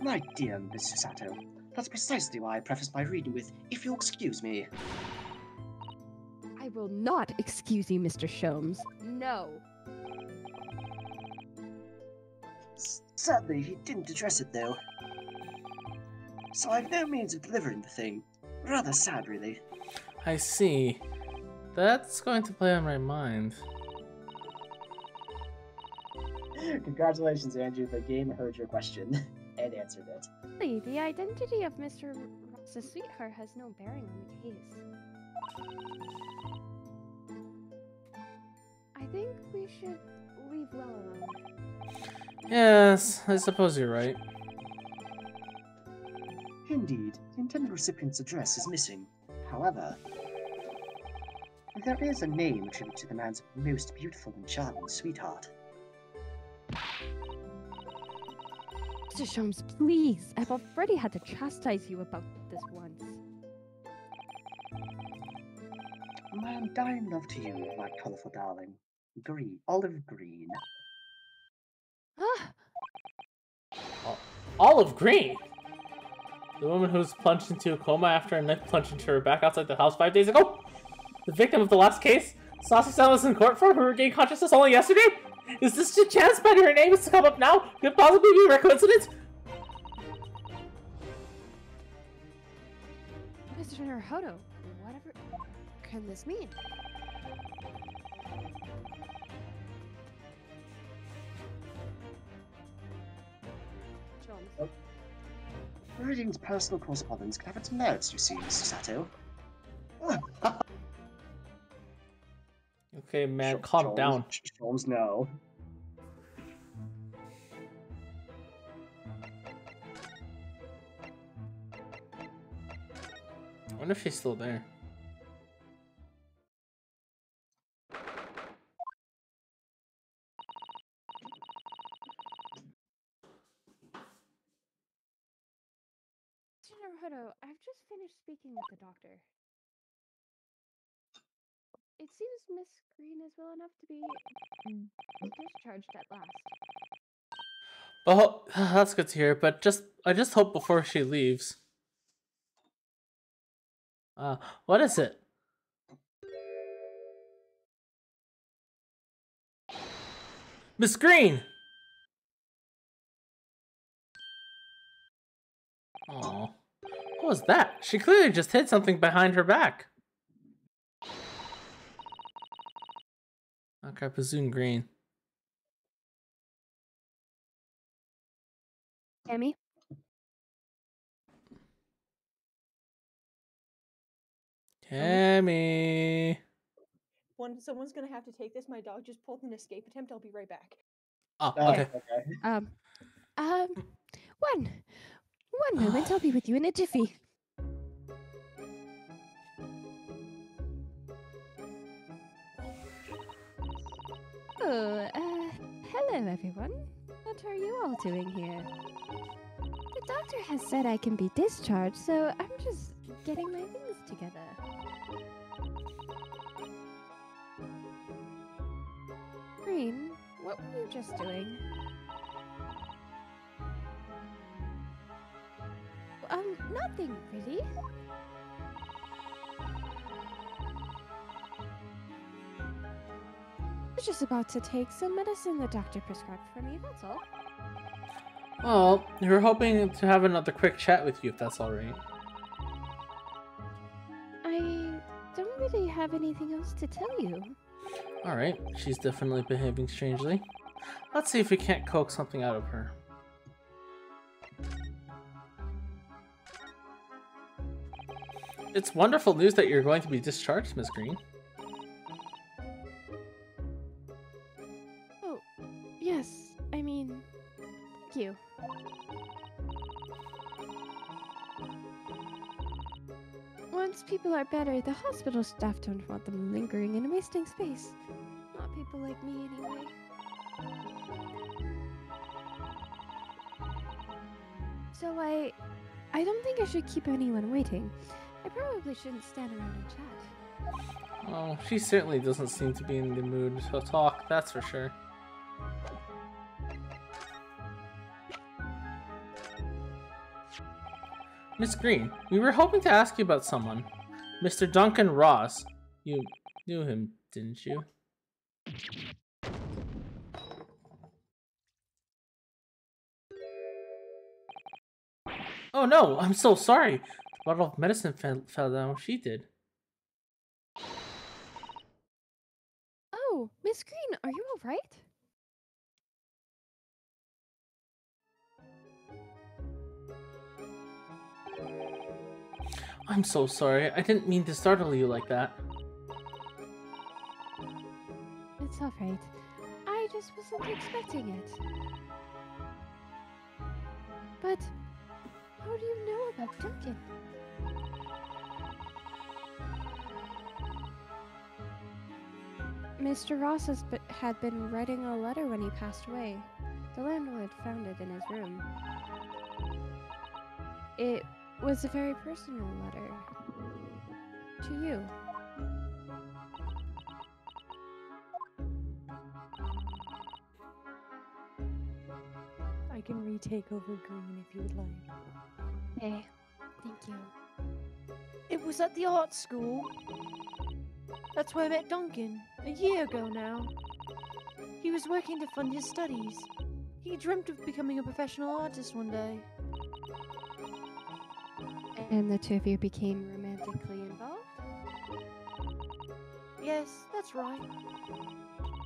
My dear Mrs. Sato, that's precisely why I prefaced my reading with, if you'll excuse me. I will not excuse you, Mr. Sholmes. No. Sadly, he didn't address it, though. So I've no means of delivering the thing. Rather sad, really. I see. That's going to play on my mind. Congratulations, Andrew. The game heard your question and answered it. Really, the identity of Mr. Ross's sweetheart has no bearing on the case. I think we should leave well alone. Yes, I suppose you're right. Indeed, the intended recipient's address is missing. However, there is a name attributed to the man's most beautiful and charming sweetheart. Mr. Sholmes, please! I've already had to chastise you about this once. My undying love to you, my colourful darling. Green, olive green. Ah! Olive Green? The woman who was plunged into a coma after a knife plunged into her back outside the house 5 days ago? The victim of the last case? Saucy-san was in court for, who regained consciousness only yesterday? Is this a chance that her name is to come up now? Could it possibly be a coincidence? Mr. Mr. Naruhodo, whatever can this mean? Jones. Reading's personal correspondence can have its merits, you see, Mr. Sato. Okay, man, calm down. Sholmes, no. I wonder if she's still there. Mr. Naruhodo, I've just finished speaking with the doctor. It seems Miss Green is well enough to be discharged at last. Oh, that's good to hear. But I just hope before she leaves. What is it? Miss Green. Oh, what was that? She clearly just hid something behind her back. Okay, I presume Green. Tammy? Tammy. Someone's gonna have to take this. My dog just pulled an escape attempt. I'll be right back. Oh, Okay. okay. One moment, I'll be with you in a jiffy. Oh, hello everyone. What are you all doing here? The doctor has said I can be discharged, so I'm just getting my things together. Green, what were you just doing? Nothing really. I was just about to take some medicine the doctor prescribed for me, that's all. Well, we're hoping to have another quick chat with you, if that's all right. I don't really have anything else to tell you. All right, she's definitely behaving strangely. Let's see if we can't coax something out of her. It's wonderful news that you're going to be discharged, Miss Green. Oh, yes. I mean, thank you. Once people are better, the hospital staff don't want them lingering and wasting space. Not people like me, anyway. So I don't think I should keep anyone waiting. I probably shouldn't stand around and chat. Oh, she certainly doesn't seem to be in the mood to talk, that's for sure. Miss Green, we were hoping to ask you about someone. Mr. Duncan Ross. You knew him, didn't you? Oh no, I'm so sorry. The bottle of medicine fell down. She did. Oh, Miss Green, are you alright? I'm so sorry. I didn't mean to startle you like that. It's alright. I just wasn't expecting it. But how do you know about Duncan? Mr. Ross had been writing a letter when he passed away. The landlord found it in his room. It was a very personal letter. To you. I can retake over Green if you would like. Hey, thank you. It was at the art school. That's where I met Duncan, a year ago now. He was working to fund his studies. He dreamt of becoming a professional artist one day. And the two of you became romantic Yes, that's right.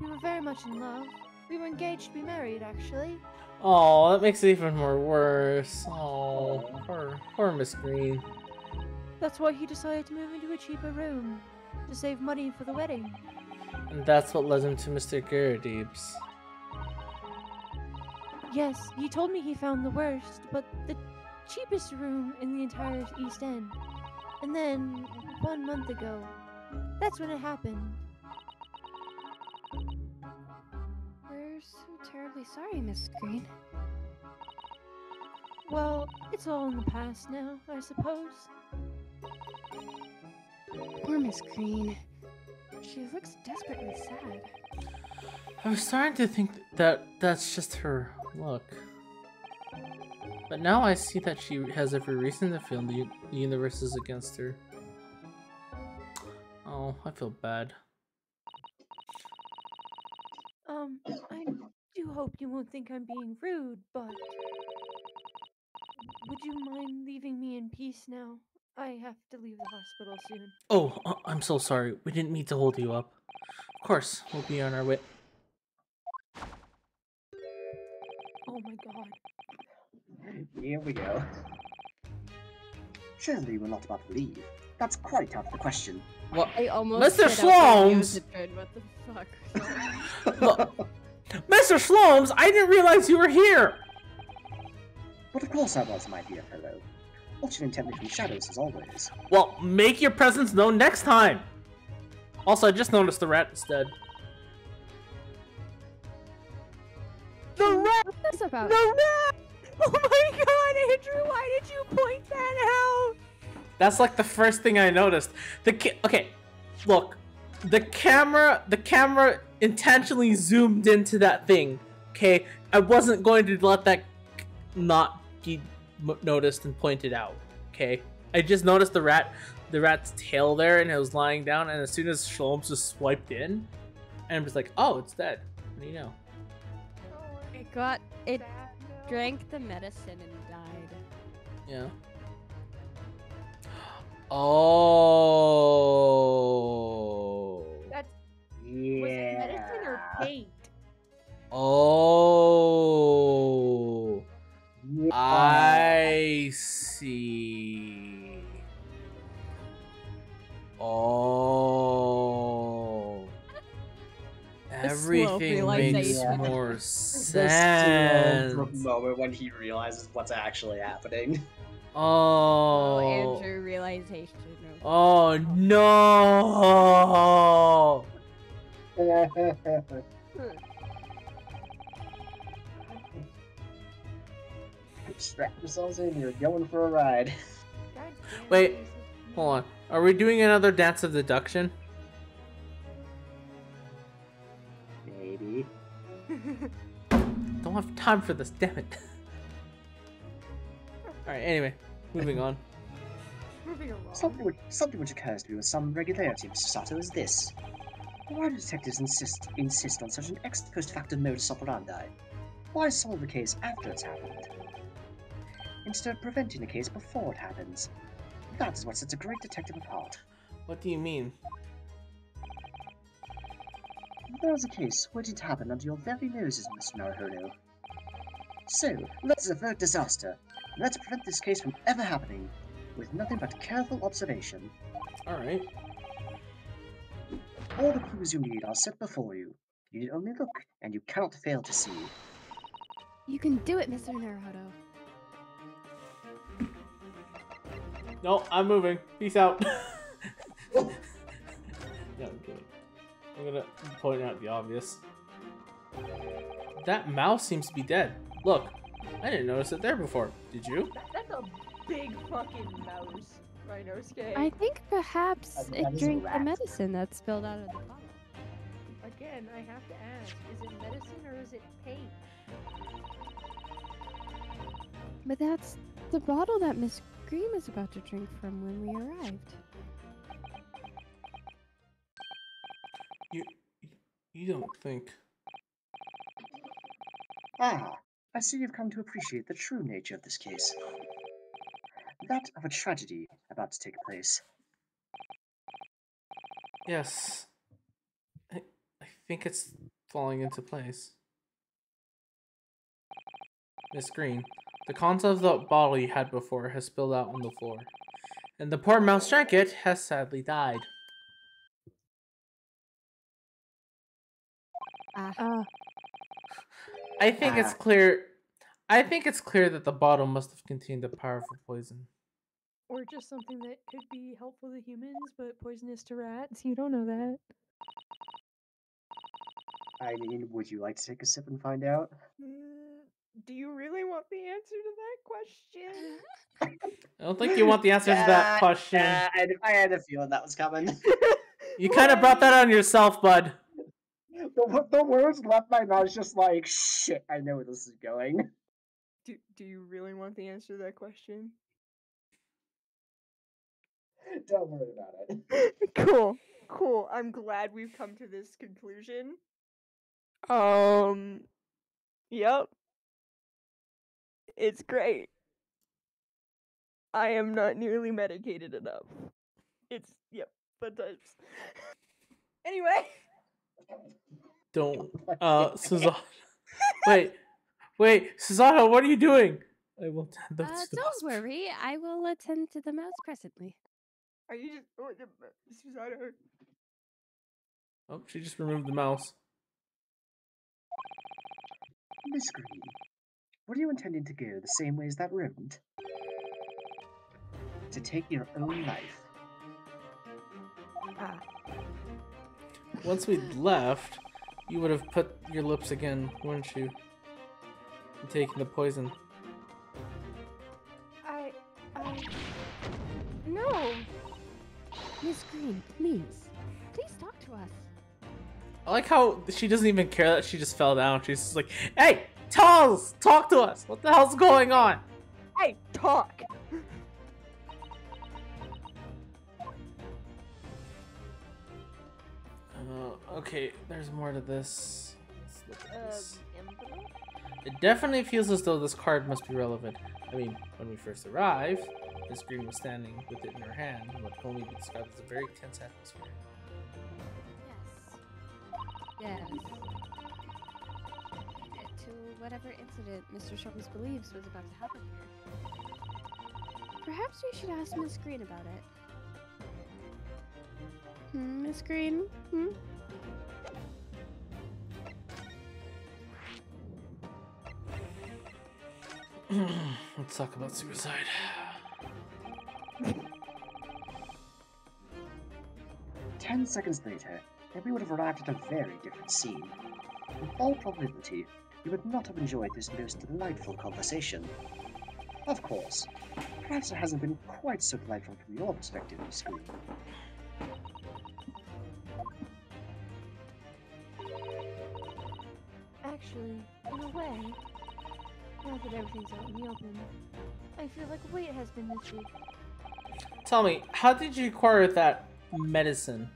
We were very much in love. We were engaged to be married, actually. Oh, that makes it even more worse. Oh, poor Miss Green. That's why he decided to move into a cheaper room to save money for the wedding. And that's what led him to Mr. Gyaradeeb's. Yes, he told me he found the worst, but the cheapest room in the entire East End. And then, 1 month ago, that's when it happened. We're so terribly sorry, Miss Green. Well, it's all in the past now, I suppose. Poor Miss Green. She looks desperately sad. I was starting to think that that's just her look. But now I see that she has every reason to feel the universe is against her. Oh, I feel bad. I do hope you won't think I'm being rude, but would you mind leaving me in peace now? I have to leave the hospital soon. Oh, I'm so sorry. We didn't mean to hold you up. Of course, we'll be on our way. Oh my god. Here we go. Surely you were not about to leave. That's quite out of the question. What? I almost Mr. spit out the news Slomes! hatred, what the fuck? Look, Mr. Slomes, I didn't realize you were here! But of course I was, my dear fellow. Watching intently from shadows as always. Well, make your presence known next time! Also, I just noticed the rat is dead. The rat! What's this about? The rat! Oh my god, Andrew, why did you point that out? That's like the first thing I noticed. Okay, look, the camera intentionally zoomed into that thing. Okay, I wasn't going to let that not be noticed and pointed out. Okay, I just noticed the rat's tail there, and it was lying down. And as soon as Sholmes just swiped in, and I'm just like, oh, it's dead. What do you know? It drank the medicine and died. Yeah. Oh. That's was it medicine or paint? Oh. I see. Oh. Everything makes realization. more This sense. moment when he realizes what's actually happening. Oh. Andrew realization. Oh no. Strap yourselves in, you're going for a ride. God damn, Wait, this is- hold on. Are we doing another dance of deduction? Maybe. Don't have time for this, damn it. Alright, anyway, moving on. Moving along. Something which occurs to me with some regularity, Mr. Sato, is this. Why do detectives insist on such an ex post facto modus operandi? Why solve the case after it's happened, instead of preventing the case before it happens? That is what sets a great detective apart. What do you mean? There is a case waiting to happen under your very noses, Mr. Naruhodo. So, let's avert disaster. Let's prevent this case from ever happening, with nothing but careful observation. Alright. All the clues you need are set before you. You need only look, and you cannot fail to see. You can do it, Mr. Naruhodo. No, I'm moving. Peace out. No, I'm kidding. I'm gonna point out the obvious. That mouse seems to be dead. Look, I didn't notice it there before. Did you? That's a big fucking mouse, Rhinosuke. I think perhaps That it is a drank the rat. medicine that spilled out of the bottle. Again, I have to ask, is it medicine or is it paint? But that's the bottle that Miss Green was about to drink from when we arrived. You don't think? Ah, I see you've come to appreciate the true nature of this case. That of a tragedy about to take place. Yes, think it's falling into place. Miss Green, the contents of the bottle you had before has spilled out on the floor. And the poor mouse drank it has sadly died. I think it's clear. I think it's clear that the bottle must have contained a powerful poison. Or just something that could be helpful to humans, but poisonous to rats. You don't know that. I mean, would you like to take a sip and find out? Do you really want the answer to that question? I don't think you want the answer to that question. I had a feeling that was coming. You kind of brought that on yourself, bud. The words left my mouth just like, shit, I know where this is going. Do you really want the answer to that question? Don't worry about it. Cool. I'm glad we've come to this conclusion. Yep. It's great. I am not nearly medicated enough. Yep, that does. Anyway. Don't, Susanna. Wait, Susanna, what are you doing? I will tend to the mouse. Don't worry, I will attend to the mouse presently. Are you just... Susanna? Oh, she just removed the mouse. Miss Green, were you intending to go the same way as that rodent? To take your own life? Once we'd left, you would have put your lips again, wouldn't you? And taken the poison. No! Miss Green, please talk to us. I like how she doesn't even care that she just fell down. She's just like, hey, talk to us. What the hell's going on? Hey, talk. Okay, there's more to this. Let's look at this. It definitely feels as though this card must be relevant. I mean, when we first arrived, Miss Green was standing with it in her hand, in what can only be described as a very tense atmosphere. Yes. To whatever incident Mr. Sholmes believes was about to happen here. Perhaps we should ask Miss Green about it. Miss Green? Let's talk about suicide. 10 seconds later, and we would have arrived at a very different scene. In all probability, you would not have enjoyed this most delightful conversation. Of course, perhaps it hasn't been quite so delightful from your perspective, Miss Green. Actually, in a way, now that everything's out in the open, I feel like a weight has been lifted. Tell me, how did you acquire that medicine?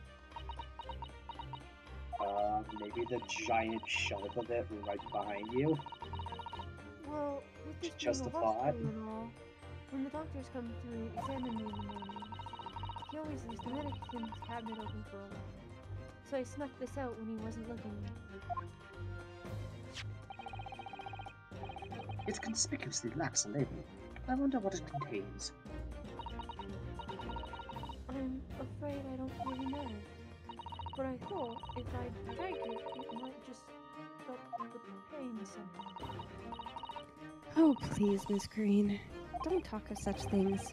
Maybe the giant shelf of it right behind you. Well, with this Just being a a thought. hospital and all, when the doctors come to examine me in the morning, he always leaves the medicine cabinet open for a while. So I snuck this out when he wasn't looking. It conspicuously lacks a label. I wonder what it contains. I'm afraid I don't really know. But I thought if I drank it, it might just stop the pain somehow. Oh, please, Miss Green. Don't talk of such things.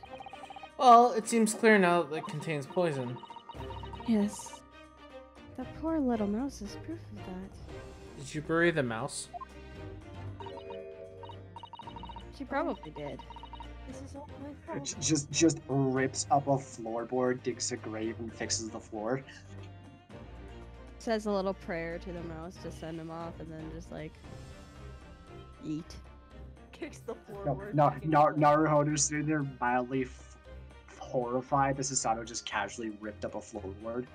Well, it seems clear now that it contains poison. Yes. The poor little mouse is proof of that. Did you bury the mouse? She probably did. This is all my fault. Just rips up a floorboard, digs a grave, and fixes the floor. Says a little prayer to the mouse to send him off, and then just like eat. Kicks the floorboard. Naruhodo's sitting there mildly horrified that Susanoo just casually ripped up a floorboard.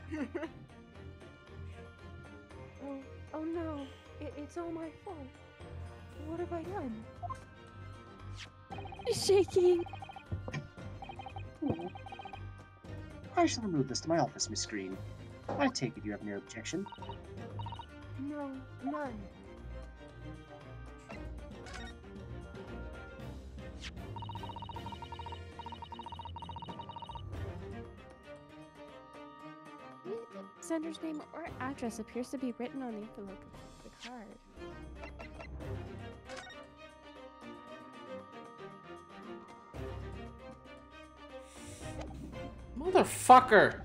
Oh no, it's all my fault. What have I done? She's shaking. Oh. I shall remove this to my office, Miss Green. I take it you have no objection. No, none. Neither the sender's name or address appears to be written on the envelope of the card. Motherfucker!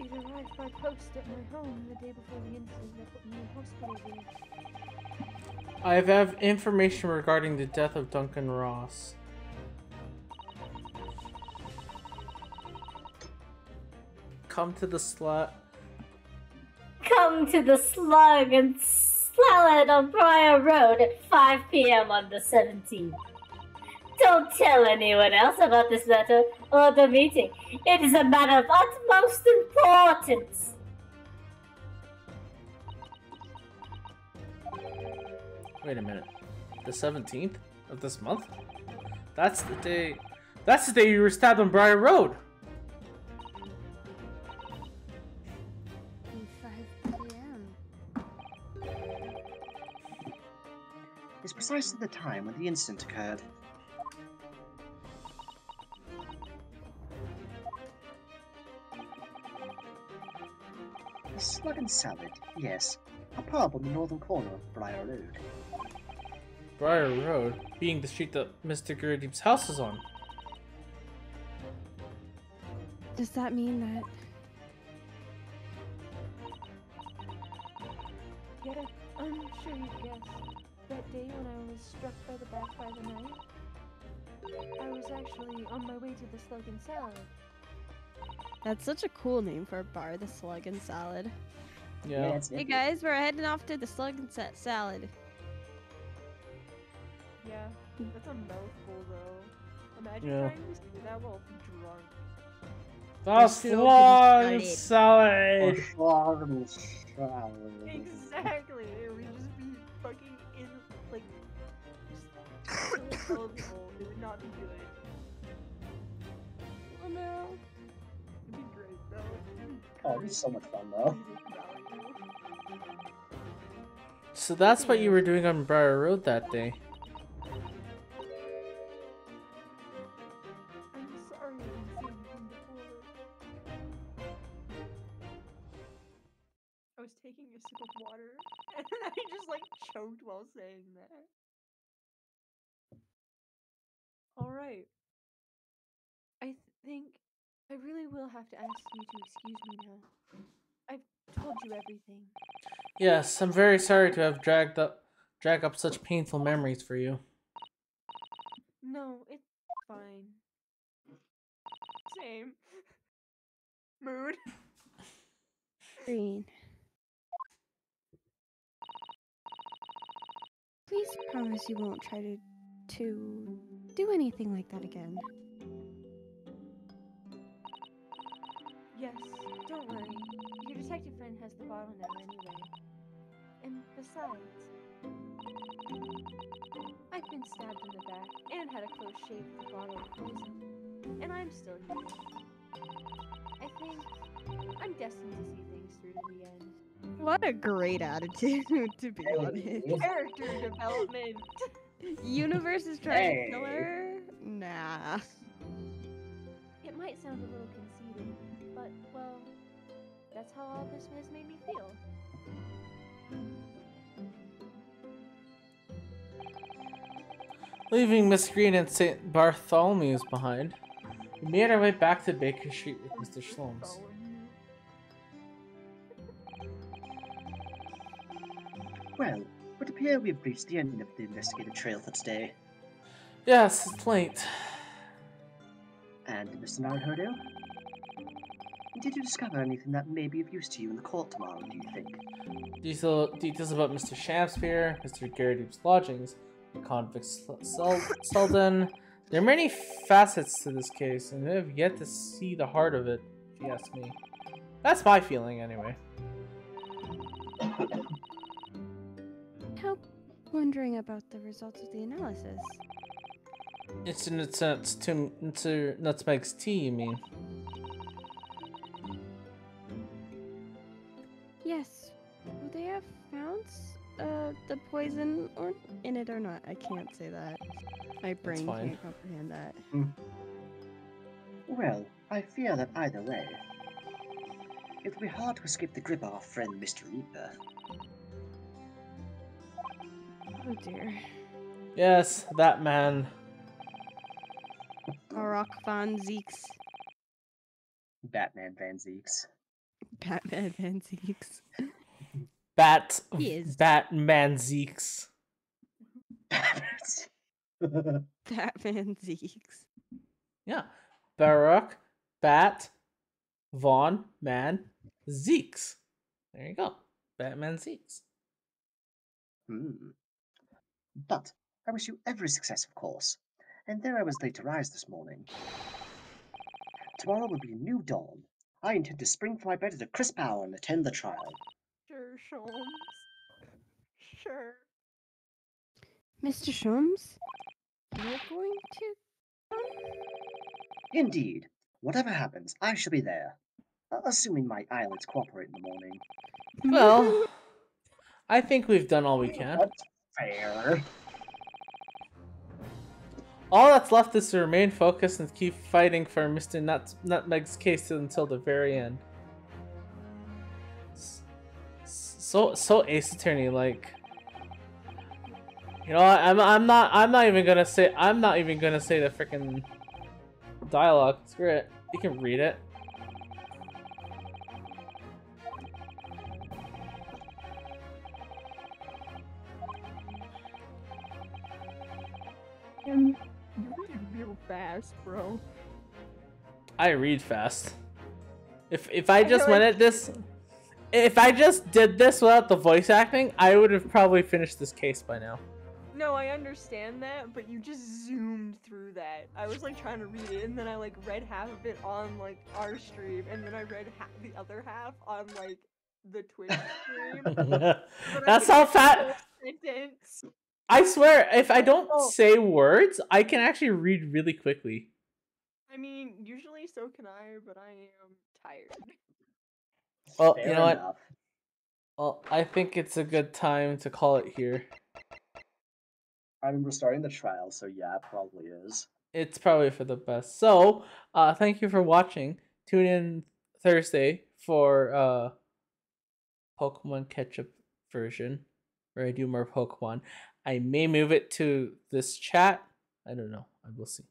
It arrived by post at my home the day before the incident that put me in hospital with. I have information regarding the death of Duncan Ross. Come to the slut. Come to the Slug and Salad on Briar Road at 5 p.m. on the 17th. Don't tell anyone else about this letter or the meeting. It is a matter of utmost importance. Wait a minute. The 17th of this month? That's the day. That's the day you were stabbed on Briar Road. 5 p.m. It's precisely the time when the incident occurred. The Slug and Salad, yes. A pub on the northern corner of Briar Road. Briar Road being the street that Mr. Gurdeep's house is on. Does that mean that Yet I'm sure you'd guess. That day when I was struck by the bat by the knife, I was actually on my way to the Slug and Salad. That's such a cool name for a bar, the Slug and Salad. Yeah. it's Hey guys, we're heading off to the Slug and Salad. Yeah, that's a mouthful though. Imagine Yeah. trying to say that while drunk. The slug salad. Exactly. It would just be fucking in like just so eligible. It would not be good. Oh no. It'd be great though. Oh, it's so much fun though. So that's what you were doing on Briar Road that day. I'm sorry I didn't say anything before. I was taking a sip of water and I just like choked while saying that. Alright. I think I really will have to ask you to excuse me now. I've told you everything. Yes, I'm very sorry to have drag up such painful memories for you. No, it's fine. Same. Mood. Green. Please promise you won't try to do anything like that again. Yes, don't worry. Your detective friend has the bottle now anyway. And besides, I've been stabbed in the back and had a close shave with a bottle of poison. And I'm still here. I think I'm destined to see things through to the end. What a great attitude, to be honest. Character development! Universe is trying Hey. to kill her? Nah. It might sound a little conceited, but, well, that's how all this has made me feel. Leaving Miss Green and St. Bartholomew's behind, we made our way back to Baker Street with Mr. Shlom's. Well, it would appear we've reached the end of the investigative trail for today. Yes, it's late. And Mr. Naruhodo? Did you discover anything that may be of use to you in the court tomorrow, do you think? Details about Mr. Shakespeare, Mr. Garrett's lodgings, the convict Selden. There are many facets to this case, and I have yet to see the heart of it, if you ask me. That's my feeling, anyway. Help wondering about the results of the analysis. It's in its sense to Nutmeg's tea, you mean? Yes. Would they have found the poison or in it or not? I can't say that. My brain fine. can't comprehend that. Well, I fear that either way, it will be hard to escape the grip of our friend Mr. Reaper. Oh dear. Yes, that man. Barack Van Zeeks. Batman Van Zeeks. Batman Van Zeeks. He is. Batman Zeeks. Batman Zeeks. Yeah. Barack, Bat, Vaughn, Man, Zeeks. There you go. Batman Zeeks. But I wish you every success, of course. And though I was late to rise this morning, tomorrow will be a new dawn. I intend to spring from my bed at a crisp hour and attend the trial. Sure, Sholmes. Sure. Mr. Sholmes? You're going to come? Indeed. Whatever happens, I shall be there. Assuming my eyelids cooperate in the morning. Well, I think we've done all we can. That's fair. All that's left is to remain focused and keep fighting for Mr. Nutmeg's case until the very end. So Ace Attorney, like, you know, I'm not even gonna say the freaking dialogue. Screw it. You can read it. You read real fast, bro. I read fast. If I just went at this, if I just did this without the voice acting, I would have probably finished this case by now. No, I understand that, but you just zoomed through that. I was like trying to read it, and then I like read half of it on like our stream, and then I read the other half on like the Twitch stream. That's how fast. I swear, if I don't say words, I can actually read really quickly. I mean, usually so can I, but I am tired. Well, Fair you know enough. what? Well, I think it's a good time to call it here. I mean, we're starting the trial, so yeah, it probably is. It's probably for the best. So, thank you for watching. Tune in Thursday for Pokemon Ketchup version, where I do more Pokemon. I may move it to this chat. I don't know. I will see.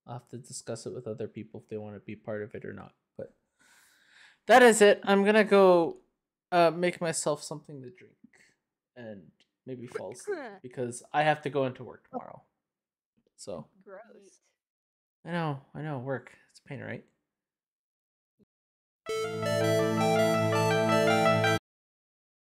I'll have to discuss it with other people if they want to be part of it or not. But that is it. I'm gonna go make myself something to drink and maybe fall asleep because I have to go into work tomorrow. So Gross. I know, work. It's a pain, right?